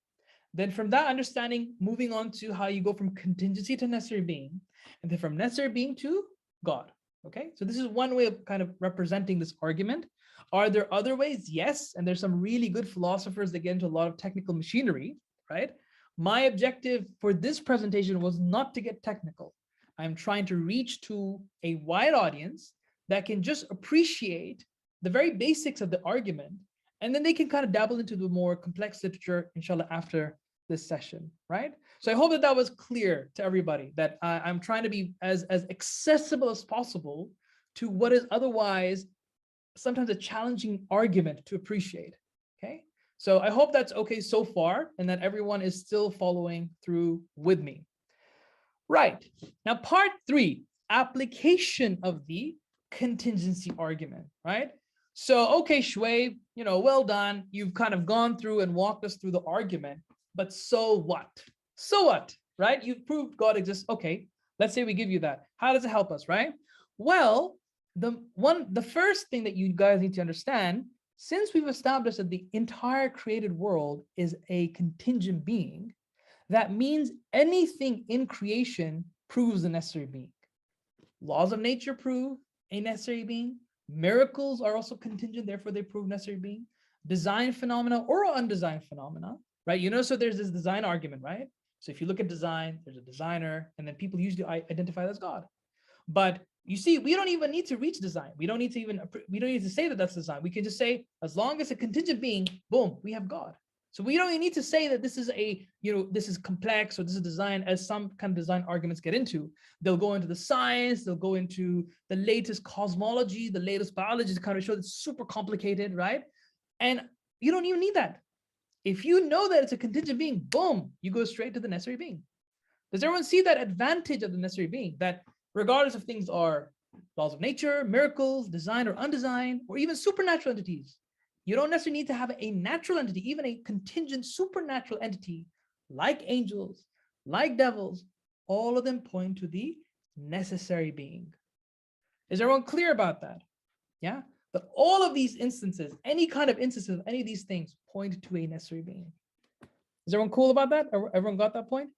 Then from that understanding, moving on to how you go from contingency to necessary being, and then from necessary being to God. Okay, so this is one way of kind of representing this argument. Are there other ways? Yes, and there's some really good philosophers that get into a lot of technical machinery, right? My objective for this presentation was not to get technical. I'm trying to reach to a wide audience that can just appreciate the very basics of the argument, and then they can kind of dabble into the more complex literature, inshallah, after this session, right? So I hope that that was clear to everybody, that I'm trying to be as accessible as possible to what is otherwise sometimes a challenging argument to appreciate, okay? So I hope that's okay so far, and that everyone is still following through with me. Right, now part 3, application of the contingency argument, right? So, okay, Shoaib, well done. You've kind of gone through and walked us through the argument, but so what? So what, right? You've proved God exists. Okay, let's say we give you that. How does it help us, right? Well, the first thing that you guys need to understand, since we've established that the entire created world is a contingent being, that means anything in creation proves a necessary being. Laws of nature prove a necessary being. Miracles are also contingent, therefore they prove necessary being. Design phenomena or undesigned phenomena, right? So there's this design argument, right? So if you look at design, there's a designer, and then people usually identify that as God. But you see, we don't even need to reach design. We don't need to say that that's design. We can just say, as long as a contingent being, boom, we have God. So we don't even need to say that this is this is complex or this is design, as some kind of design arguments get into. They'll go into the science, they'll go into the latest cosmology, the latest biology to kind of show it's super complicated, right? And you don't even need that. If you know that it's a contingent being, boom, you go straight to the necessary being. Does everyone see that advantage of the necessary being? That regardless if things are laws of nature, miracles, design or undesigned, or even supernatural entities, you don't necessarily need to have a natural entity, even a contingent supernatural entity like angels, like devils. All of them point to the necessary being. Is everyone clear about that? Yeah, but all of these instances, any kind of instances of any of these things point to a necessary being. Is everyone cool about that? Everyone got that point?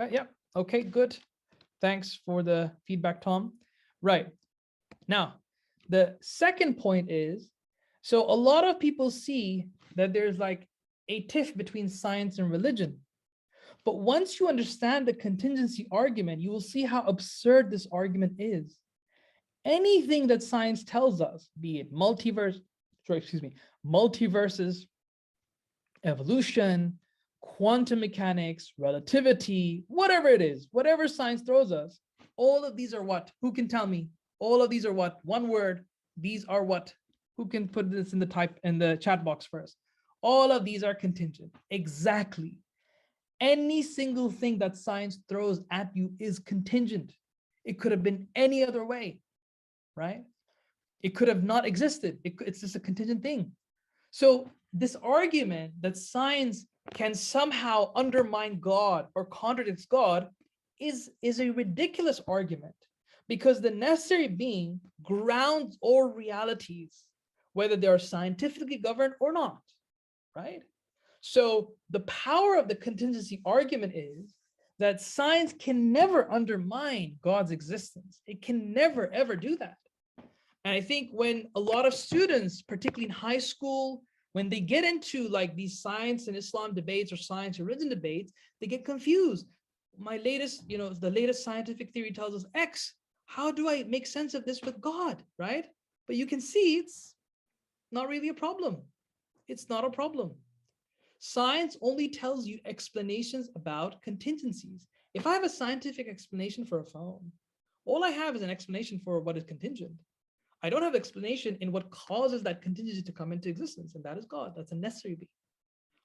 Okay, yeah, okay, good. Thanks for the feedback, Tom. Right, now, the second point is, so a lot of people see that there's like a tiff between science and religion. But once you understand the contingency argument, you will see how absurd this argument is. Anything that science tells us, be it multiverses, evolution, quantum mechanics, relativity, whatever it is, whatever science throws us, all of these are what? Who can tell me? All of these are what? One word. These are what? Who can put this in the chat box first? All of these are contingent. Exactly. Any single thing that science throws at you is contingent. It could have been any other way, right? It could have not existed. It's just a contingent thing. So this argument that science can somehow undermine God or contradicts God is a ridiculous argument, because the necessary being grounds all realities, whether they are scientifically governed or not, right? So the power of the contingency argument is that science can never undermine God's existence. It can never, ever do that. And I think when a lot of students, particularly in high school, when they get into like these science and Islam debates or science and religion debates, they get confused. My latest, the latest scientific theory tells us X. How do I make sense of this with God, right? But you can see it's not really a problem. It's not a problem. Science only tells you explanations about contingencies. If I have a scientific explanation for a phone, all I have is an explanation for what is contingent. I don't have explanation in what causes that contingency to come into existence, and that is God. That's a necessary being,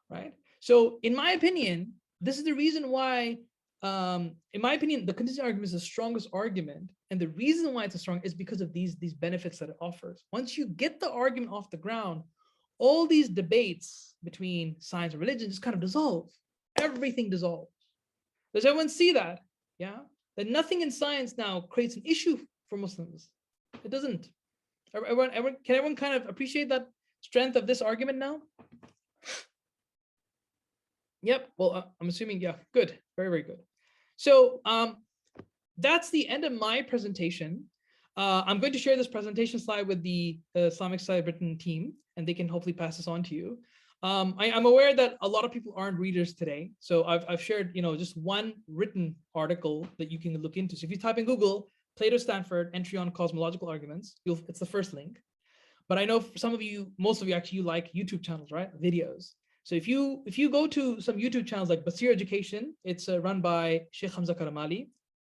right? So in my opinion, this is the reason why, in my opinion, the contingency argument is the strongest argument. And the reason why it's a strong is because of these benefits that it offers. Once you get the argument off the ground, all these debates between science and religion just kind of dissolve. Everything dissolves. Does everyone see that? Yeah, that nothing in science now creates an issue for Muslims. It doesn't. Can everyone kind of appreciate that strength of this argument now? Yep. Well, I'm assuming, yeah, good. Very, very good. So that's the end of my presentation. I'm going to share this presentation slide with the Islamic Study Britain team, and they can hopefully pass this on to you. I'm aware that a lot of people aren't readers today, so I've shared, just one written article that you can look into. So if you type in Google, Plato Stanford entry on cosmological arguments, it's the first link. But I know for some of you, most of you actually like YouTube channels, right? Videos. So if you go to some YouTube channels like Basir Education, it's run by Sheikh Hamza Karamali,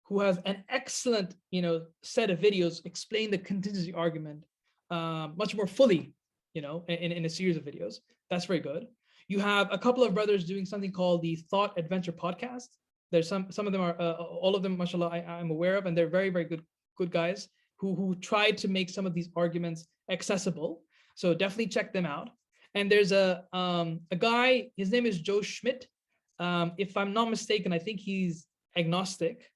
who has an excellent, set of videos explain the contingency argument much more fully, in a series of videos. That's very good. You have a couple of brothers doing something called the Thought Adventure Podcast. There's some of them are, all of them, mashallah, I'm aware of, and they're very, very good guys who try to make some of these arguments accessible. So definitely check them out. And there's a guy, his name is Joe Schmidt. If I'm not mistaken, I think he's agnostic.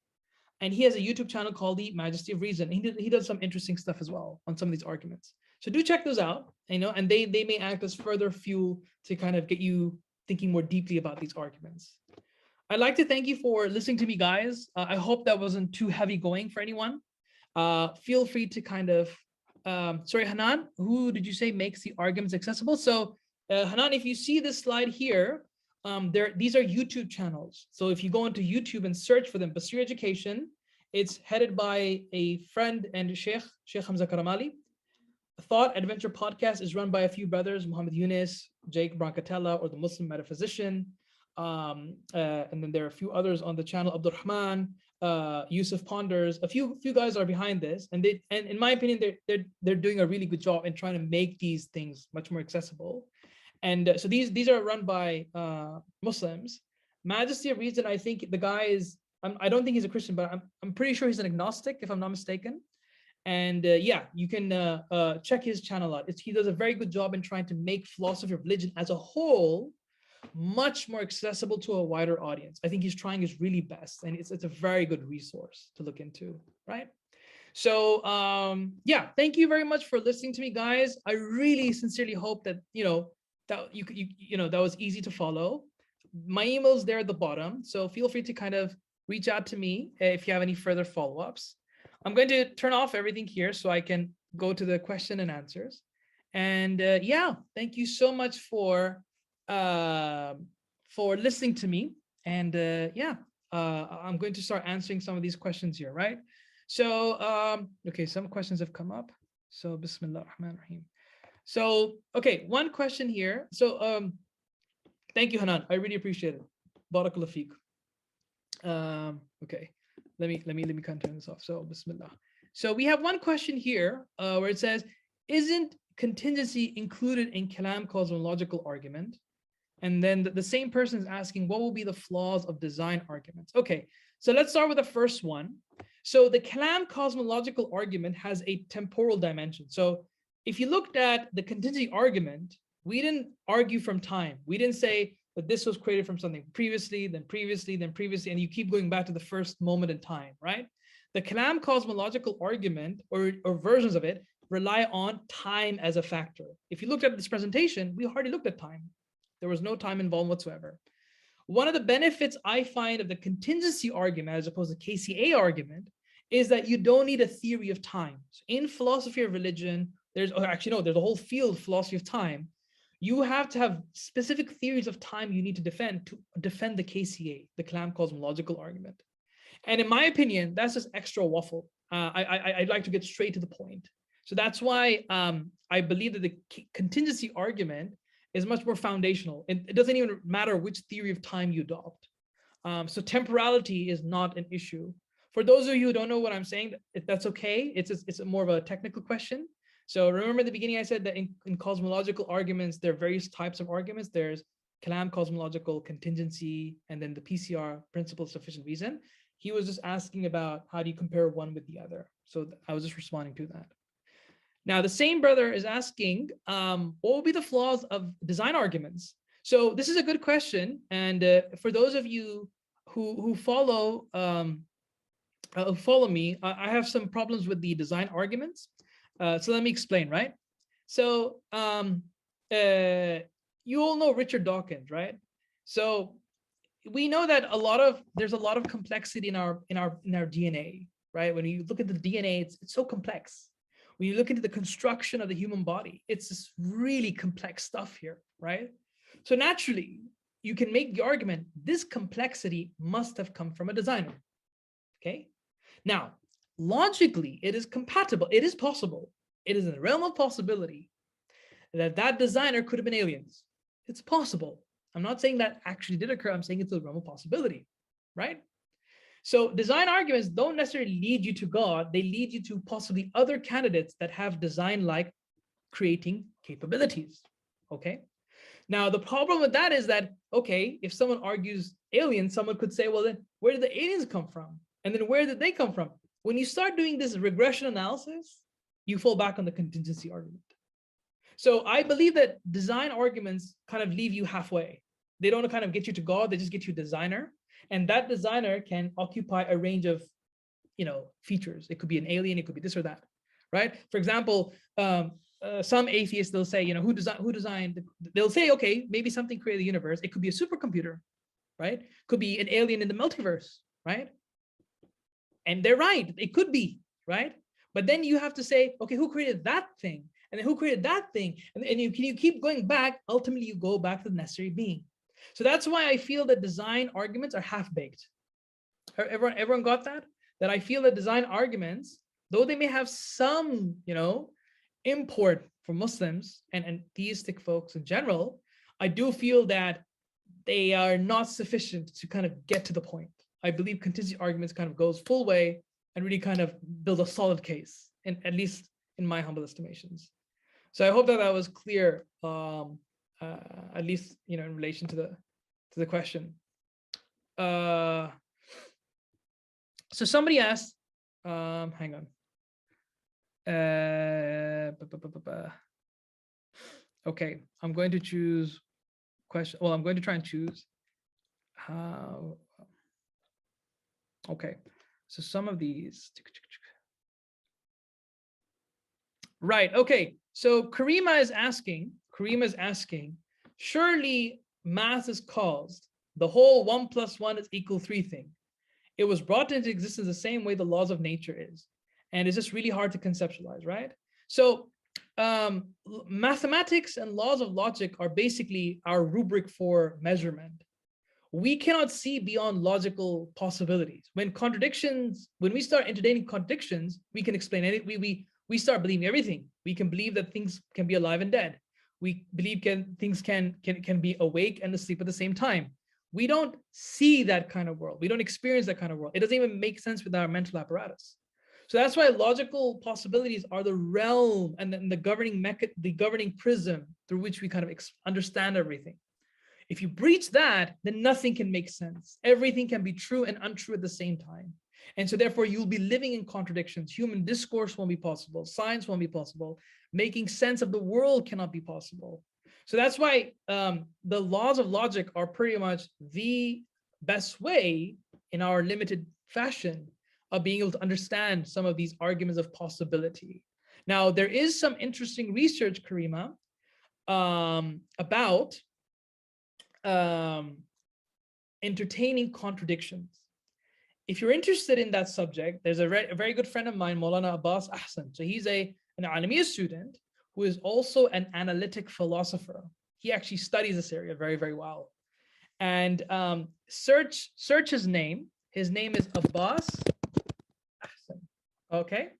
And he has a YouTube channel called The Majesty of Reason. He does some interesting stuff as well on some of these arguments. So do check those out, and they may act as further fuel to kind of get you thinking more deeply about these arguments. I'd like to thank you for listening to me, guys. I hope that wasn't too heavy going for anyone. Feel free to kind of, sorry, Hanan, who did you say makes the arguments accessible? So Hanan, if you see this slide here, these are YouTube channels. So if you go into YouTube and search for them, Basir Education, it's headed by a friend and Sheikh Hamza Karamali. Thought Adventure Podcast is run by a few brothers, Muhammad Yunus, Jake Brancatella, or the Muslim Metaphysician. And then there are a few others on the channel, Abdul Rahman, Yusuf Ponders. A few guys are behind this, and in my opinion, they're doing a really good job in trying to make these things much more accessible. And so these are run by Muslims. Majesty of Reason, I think the guy is, I don't think he's a Christian, but I'm pretty sure he's an agnostic, if I'm not mistaken. And yeah, you can check his channel out. He does a very good job in trying to make philosophy of religion as a whole much more accessible to a wider audience. I think he's trying his really best, and it's a very good resource to look into, right? So yeah, thank you very much for listening to me, guys. I really sincerely hope that that that was easy to follow. My email's there at the bottom, so feel free to kind of reach out to me if you have any further follow-ups. I'm going to turn off everything here so I can go to the question and answers. And yeah, thank you so much for listening to me. And yeah, I'm going to start answering some of these questions here, right? So, okay, some questions have come up. So, Bismillah ar-Rahman ar-Rahim. So, okay, one question here. So, thank you, Hanan. I really appreciate it. Barakallah feek. Okay, let me kind of turn this off. So, Bismillah. So we have one question here where it says, isn't contingency included in Kalam cosmological argument? And then the same person is asking, what will be the flaws of design arguments? Okay, so let's start with the first one. So the Kalam cosmological argument has a temporal dimension. So if you looked at the contingency argument, we didn't argue from time. We didn't say that this was created from something previously, then previously, then previously, and you keep going back to the first moment in time, right? The Kalam cosmological argument or versions of it rely on time as a factor. If you looked at this presentation, we hardly looked at time. There was no time involved whatsoever. One of the benefits I find of the contingency argument as opposed to KCA argument is that you don't need a theory of time. So in philosophy of religion, there's a whole field of philosophy of time. You have to have specific theories of time you need to defend the KCA, the Kalam cosmological argument. And in my opinion, that's just extra waffle. I'd like to get straight to the point. So that's why I believe that the contingency argument is much more foundational. It doesn't even matter which theory of time you adopt. So temporality is not an issue. For those of you who don't know what I'm saying, that's okay. It's more of a technical question. So remember at the beginning, I said that in cosmological arguments, there are various types of arguments. There's Kalam cosmological, contingency, and then the PCR, principle of sufficient reason. He was just asking about how do you compare one with the other. So I was just responding to that. Now, the same brother is asking, what will be the flaws of design arguments? So this is a good question. And for those of you who follow me, I have some problems with the design arguments. So let me explain, right? So you all know Richard Dawkins, right? So we know that there's a lot of complexity in our DNA, right? When you look at the DNA, it's so complex. When you look into the construction of the human body, it's this really complex stuff here, right? So naturally, you can make the argument this complexity must have come from a designer, okay? Now, logically, it is compatible. It is possible. It is in the realm of possibility that designer could have been aliens. It's possible. I'm not saying that actually did occur. I'm saying it's a realm of possibility, right? So design arguments don't necessarily lead you to God. They lead you to possibly other candidates that have design-like creating capabilities, okay? Now, the problem with that is that, okay, if someone argues aliens, someone could say, well, then where did the aliens come from? And then where did they come from? When you start doing this regression analysis, you fall back on the contingency argument. So I believe that design arguments kind of leave you halfway. They don't kind of get you to God, they just get you a designer. And that designer can occupy a range of, features. It could be an alien, it could be this or that, right? For example, some atheists, they'll say, who designed, they'll say, okay, maybe something created the universe. It could be a supercomputer, right? Could be an alien in the multiverse, right? And they're right, it could be, right? But then you have to say, okay, who created that thing? And then who created that thing? And you keep going back, ultimately you go back to the necessary being. So that's why I feel that design arguments are half-baked. Everyone got that? That I feel that design arguments, though they may have some, import for Muslims and theistic folks in general, I do feel that they are not sufficient to kind of get to the point. I believe contingency arguments kind of goes full way and really kind of build a solid case, at least in my humble estimations. So I hope that that was clear, at least in relation to the question. So somebody asked, hang on. Okay, I'm going to choose question. Well, I'm going to try and choose how. Okay, so some of these. Right. Okay. So Karima is asking. Surely math is caused. The whole 1 + 1 is equal 3 thing. It was brought into existence the same way the laws of nature is, and it's just really hard to conceptualize, right? So mathematics and laws of logic are basically our rubric for measurement. We cannot see beyond logical possibilities. When we start entertaining contradictions, we can explain anything. We start believing everything. We can believe that things can be alive and dead. We believe things can be awake and asleep at the same time. We don't see that kind of world. We don't experience that kind of world. It doesn't even make sense with our mental apparatus. So that's why logical possibilities are the realm and the governing prism through which we kind of understand everything. If you breach that, then nothing can make sense. Everything can be true and untrue at the same time. And so therefore you'll be living in contradictions. Human discourse won't be possible. Science won't be possible. Making sense of the world cannot be possible. So that's why the laws of logic are pretty much the best way in our limited fashion of being able to understand some of these arguments of possibility. Now, there is some interesting research, Karima, about entertaining contradictions. If you're interested in that subject, there's a very good friend of mine, Maulana Abbas Ahsan. So he's an Alamiya student who is also an analytic philosopher. He actually studies this area very, very well. And search his name. His name is Abbas Ahsan. Okay.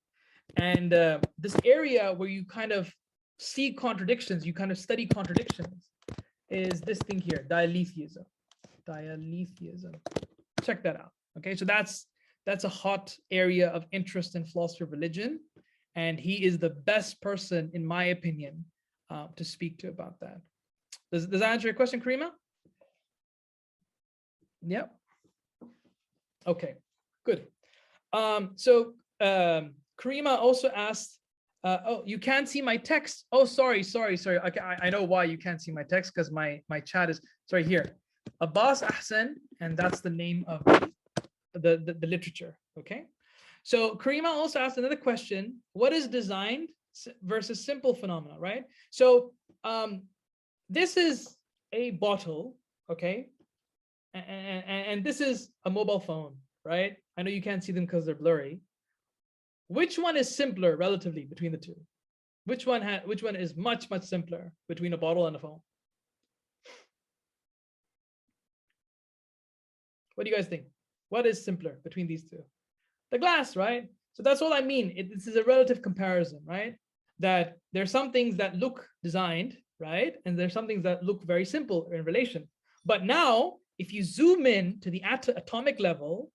And this area where you kind of see contradictions, you kind of study contradictions, is this thing here, dialetheism. Check that out. Okay, so that's a hot area of interest in philosophy of religion, and he is the best person, in my opinion, to speak to about that. Does that answer your question, Karima? Yep. Okay, good. So Karima also asked, oh, you can't see my text. Oh, sorry. Okay, I know why you can't see my text, because my chat is sorry here. Abbas Ahsan, and that's the name of the literature. Okay. So Karima also asked another question: what is designed versus simple phenomena, right? So this is a bottle, okay, and this is a mobile phone, right? I know you can't see them because they're blurry. Which one is simpler relatively between the two? Which one is much simpler between a bottle and a phone? What do you guys think? What is simpler between these two? The glass, right? So that's all I mean. This is a relative comparison, right? That there's some things that look designed, right? And there's some things that look very simple in relation. But now, if you zoom in to the atomic level,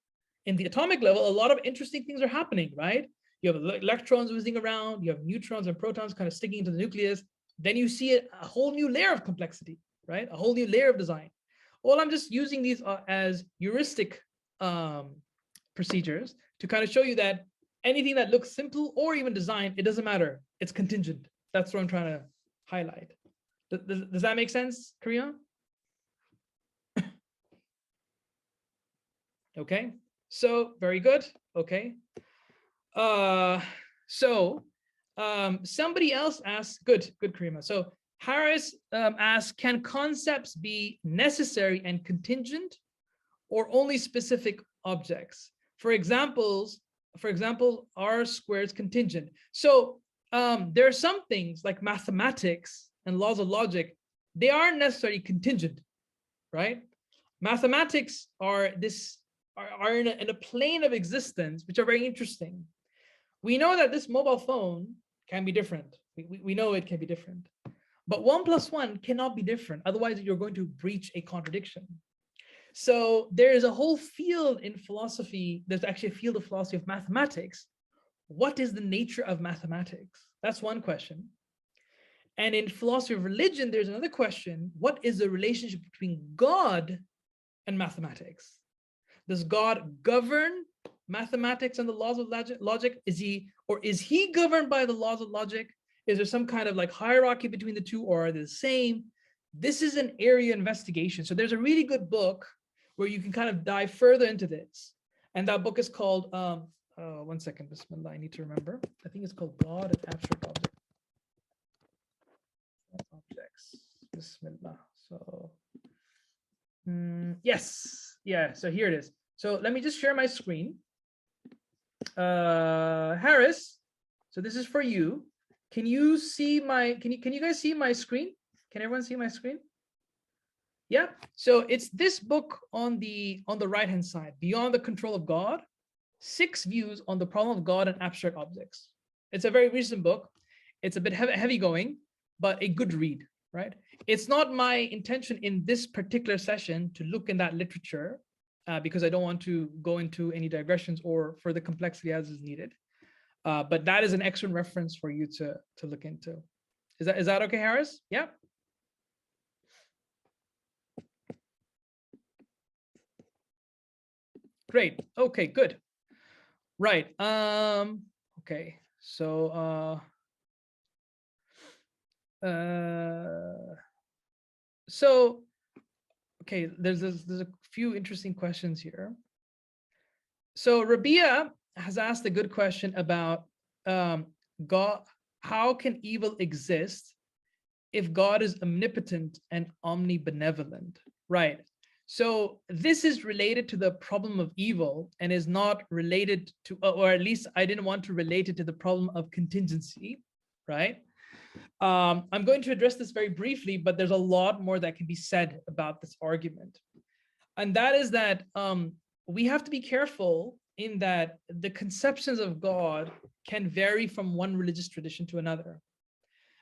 in the atomic level, a lot of interesting things are happening, right? You have electrons whizzing around, you have neutrons and protons kind of sticking into the nucleus. Then you see a whole new layer of complexity, right? A whole new layer of design. Well, I'm just using these as heuristic procedures to kind of show you that anything that looks simple or even designed, it doesn't matter. It's contingent. That's what I'm trying to highlight. Does that make sense, Karima? Okay, so very good. Okay. Somebody else asked, good, Karima. So Harris asks, can concepts be necessary and contingent or only specific objects? For example, R squared is contingent. So there are some things like mathematics and laws of logic, they aren't necessarily contingent, right? Mathematics are in a plane of existence, which are very interesting. We know that this mobile phone can be different. We know it can be different. But 1 + 1 cannot be different. Otherwise, you're going to breach a contradiction. So there is a whole field in philosophy. There's actually a field of philosophy of mathematics. What is the nature of mathematics? That's one question. And in philosophy of religion, there's another question. What is the relationship between God and mathematics? Does God govern mathematics and the laws of logic? Is he governed by the laws of logic? Is there some kind of like hierarchy between the two, or are they the same? This is an area investigation. So there's a really good book where you can kind of dive further into this. And that book is called, one second, Bismillah, I need to remember. I think it's called God and Abstract Objects. Bismillah. So, yes, yeah, so here it is. So let me just share my screen. Harris, so this is for you. Can you see my, can you guys see my screen? Can everyone see my screen? Yeah, so it's this book on the right-hand side, Beyond the Control of God, 6 views on the problem of God and abstract objects. It's a very recent book. It's a bit heavy going, but a good read, right? It's not my intention in this particular session to look in that literature because I don't want to go into any digressions or further complexity as is needed. But that is an excellent reference for you to look into. Is that okay, Harris? Yeah. Great. Okay, good. Right. Okay. So okay, there's a few interesting questions here. So Rabia has asked a good question about God. How can evil exist if God is omnipotent and omnibenevolent? Right. So this is related to the problem of evil and is not related to, or at least I didn't want to relate it to the problem of contingency, right? I'm going to address this very briefly, but there's a lot more that can be said about this argument. And that is that we have to be careful in that the conceptions of God can vary from one religious tradition to another.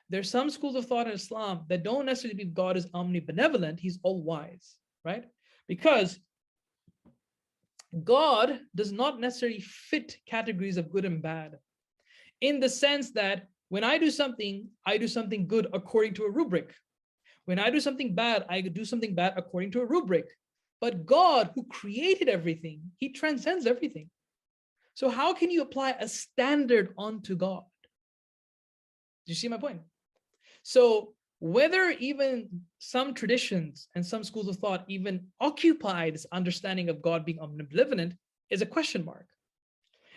There's some schools of thought in Islam that don't necessarily believe God is omnibenevolent, he's all-wise, right? Because God does not necessarily fit categories of good and bad, in the sense that when I do something good according to a rubric. When I do something bad, I do something bad according to a rubric. But God, who created everything, he transcends everything. So how can you apply a standard onto God? Do you see my point? So whether even some traditions and some schools of thought even occupy this understanding of God being omnibenevolent is a question mark.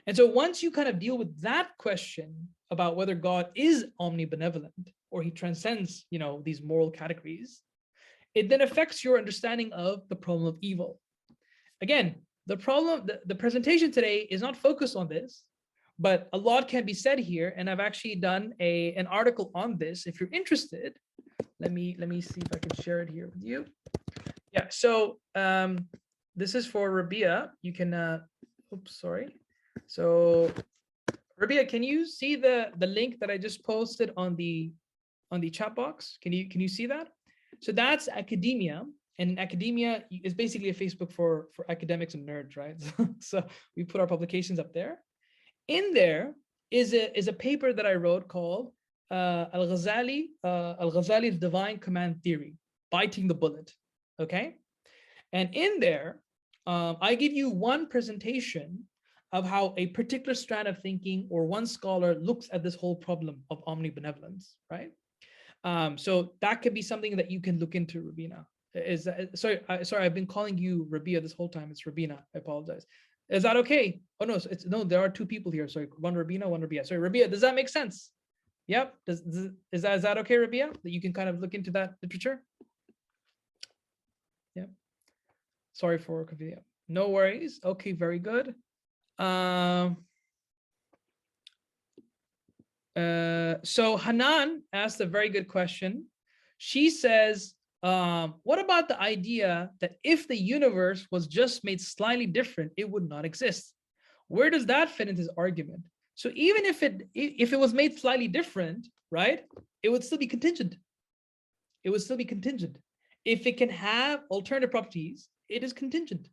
And so once you kind of deal with that question about whether God is omnibenevolent or he transcends, these moral categories, it then affects your understanding of the problem of evil. Again, the presentation today is not focused on this, but a lot can be said here. And I've actually done an article on this. If you're interested, let me see if I can share it here with you. Yeah, so this is for Rabia. You can, oops, sorry. So Rabia, can you see the link that I just posted on the chat box? Can you see that? So that's academia, and academia is basically a Facebook for academics and nerds, right? So we put our publications up there. In there is a paper that I wrote called Al-Ghazali's Divine Command Theory, Biting the Bullet. Okay, and in there, I give you one presentation of how a particular strand of thinking or one scholar looks at this whole problem of omnibenevolence, right? So that could be something that you can look into, Rabina. Sorry, I've been calling you Rabia this whole time. It's Rabina. I apologize. Is that okay? Oh no, no. There are 2 people here. Sorry, one Rabina, one Rabia. Sorry, Rabia. Does that make sense? Yep. Is that okay, Rabia? That you can kind of look into that literature? Yeah. Sorry for confusion. No worries. Okay, very good. So Hanan asked a very good question. She says, What about the idea that if the universe was just made slightly different, it would not exist? Where does that fit into his argument? So even if it was made slightly different, right, it would still be contingent. It would still be contingent. If it can have alternative properties, it is contingent.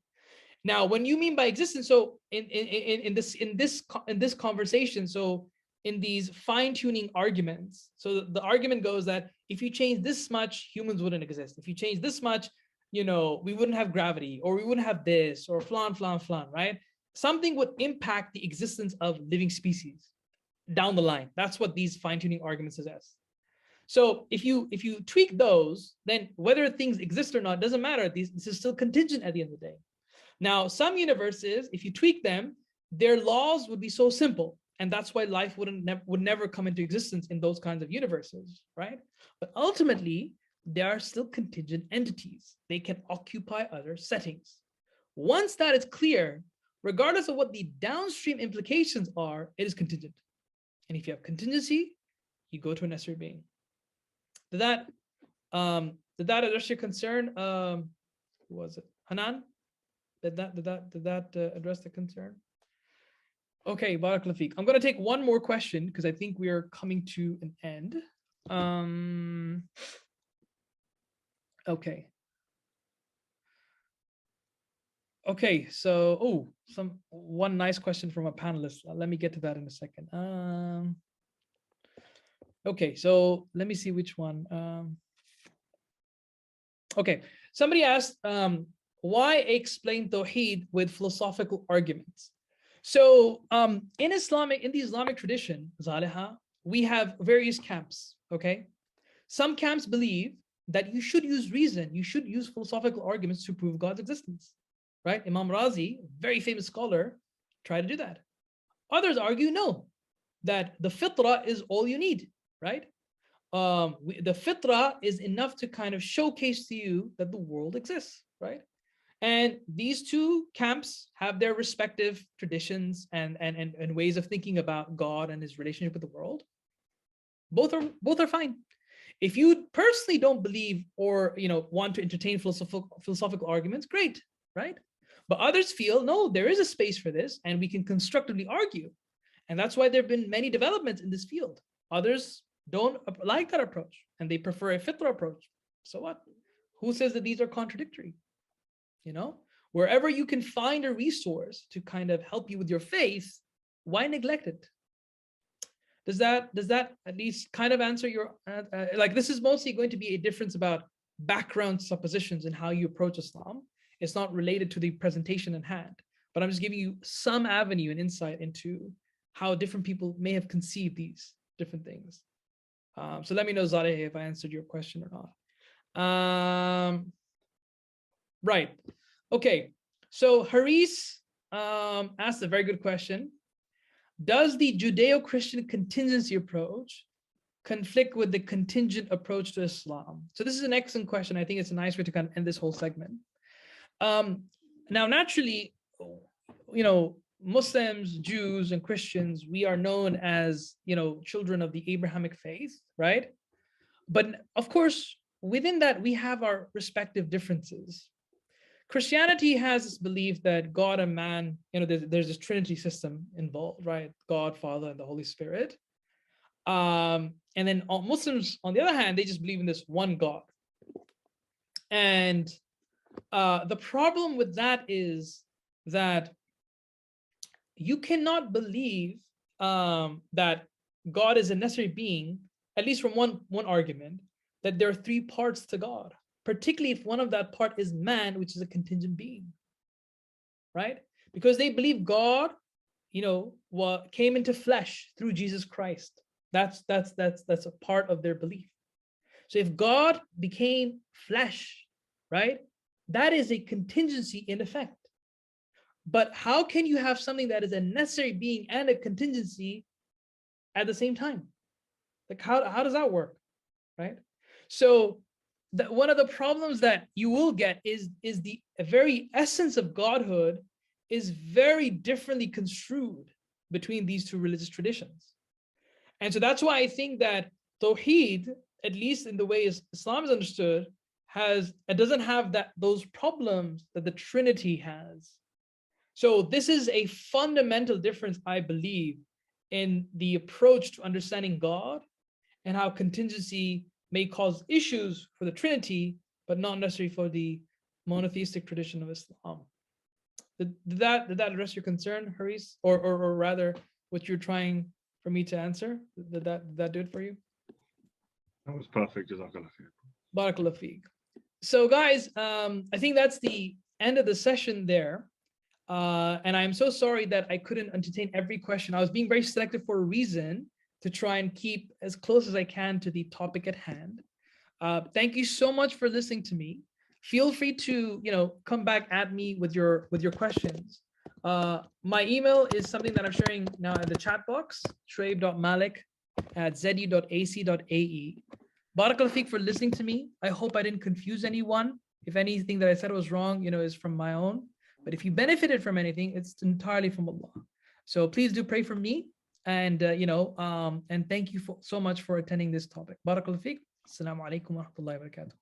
Now, when you mean by existence, so in this conversation, so in these fine-tuning arguments, so the argument goes that if you change this much, humans wouldn't exist. If you change this much, we wouldn't have gravity, or we wouldn't have this, or flan, right? Something would impact the existence of living species down the line. That's what these fine-tuning arguments suggest. So if you tweak those, then whether things exist or not doesn't matter. This is still contingent at the end of the day. Now, some universes, if you tweak them, their laws would be so simple, and that's why life would never come into existence in those kinds of universes, right? But ultimately, they are still contingent entities. They can occupy other settings. Once that is clear, regardless of what the downstream implications are, it is contingent. And if you have contingency, you go to a necessary being. Did that address your concern? Who was it? Hanan? Did that address the concern? Okay, Barakallahu Feek. I'm going to take one more question because I think we are coming to an end. Okay. Okay, so one nice question from a panelist. Let me get to that in a second. Okay, so let me see which one. Okay, somebody asked, why explain Tawheed with philosophical arguments? So in the Islamic tradition, Zaliha, we have various camps, okay? Some camps believe that you should use reason, you should use philosophical arguments to prove God's existence, right? Imam Razi, very famous scholar, tried to do that. Others argue no, that the fitrah is all you need, right? The fitrah is enough to kind of showcase to you that the world exists, right? And these two camps have their respective traditions and ways of thinking about God and his relationship with the world. Both are fine. If you personally don't believe or want to entertain philosophical arguments, great, right? But others feel no, there is a space for this, and we can constructively argue. And that's why there have been many developments in this field. Others don't like that approach, and they prefer a fitrah approach. So what? Who says that these are contradictory? Wherever you can find a resource to kind of help you with your faith, why neglect it? Does that at least kind of answer your this is mostly going to be a difference about background suppositions and how you approach Islam. It's not related to the presentation in hand, but I'm just giving you some avenue and insight into how different people may have conceived these different things. So let me know, Zadeh, if I answered your question or not. Right. Okay. So Haris asked a very good question. Does the Judeo-Christian contingency approach conflict with the contingent approach to Islam? So this is an excellent question. I think it's a nice way to kind of end this whole segment. Now, naturally, Muslims, Jews, and Christians, we are known as, children of the Abrahamic faith, right? But of course, within that, we have our respective differences. Christianity has this belief that God and man, there's this Trinity system involved, right? God, Father, and the Holy Spirit. And then Muslims, on the other hand, they just believe in this one God. And the problem with that is that you cannot believe that God is a necessary being, at least from one argument, that there are three parts to God, particularly if one of that part is man, which is a contingent being, right? Because they believe God, came into flesh through Jesus Christ. That's a part of their belief. So if God became flesh, right, that is a contingency in effect. But how can you have something that is a necessary being and a contingency at the same time? Like how does that work, right? So one of the problems that you will get is the very essence of godhood is very differently construed between these two religious traditions. And so that's why I think that Tawheed, at least in the way Islam is understood, it doesn't have those problems that the Trinity has. So this is a fundamental difference, I believe, in the approach to understanding God, and how contingency may cause issues for the Trinity, but not necessarily for the monotheistic tradition of Islam. Did that address your concern, Haris? Or rather, what you're trying for me to answer? Did that do it for you? That was perfect. Jazakallah khair. Barakallah feek. So guys, I think that's the end of the session there. And I'm so sorry that I couldn't entertain every question. I was being very selective for a reason, to try and keep as close as I can to the topic at hand. Thank you so much for listening to me. Feel free to, come back at me with your questions. My email is something that I'm sharing now in the chat box, shoaib.malik@zu.ac.ae. Barakallah feek for listening to me. I hope I didn't confuse anyone. If anything that I said was wrong, is from my own. But if you benefited from anything, it's entirely from Allah. So please do pray for me. And, and thank you so much for attending this topic. Barakallah feek. Assalamu alaikum wa rahmatullahi wa barakatuh.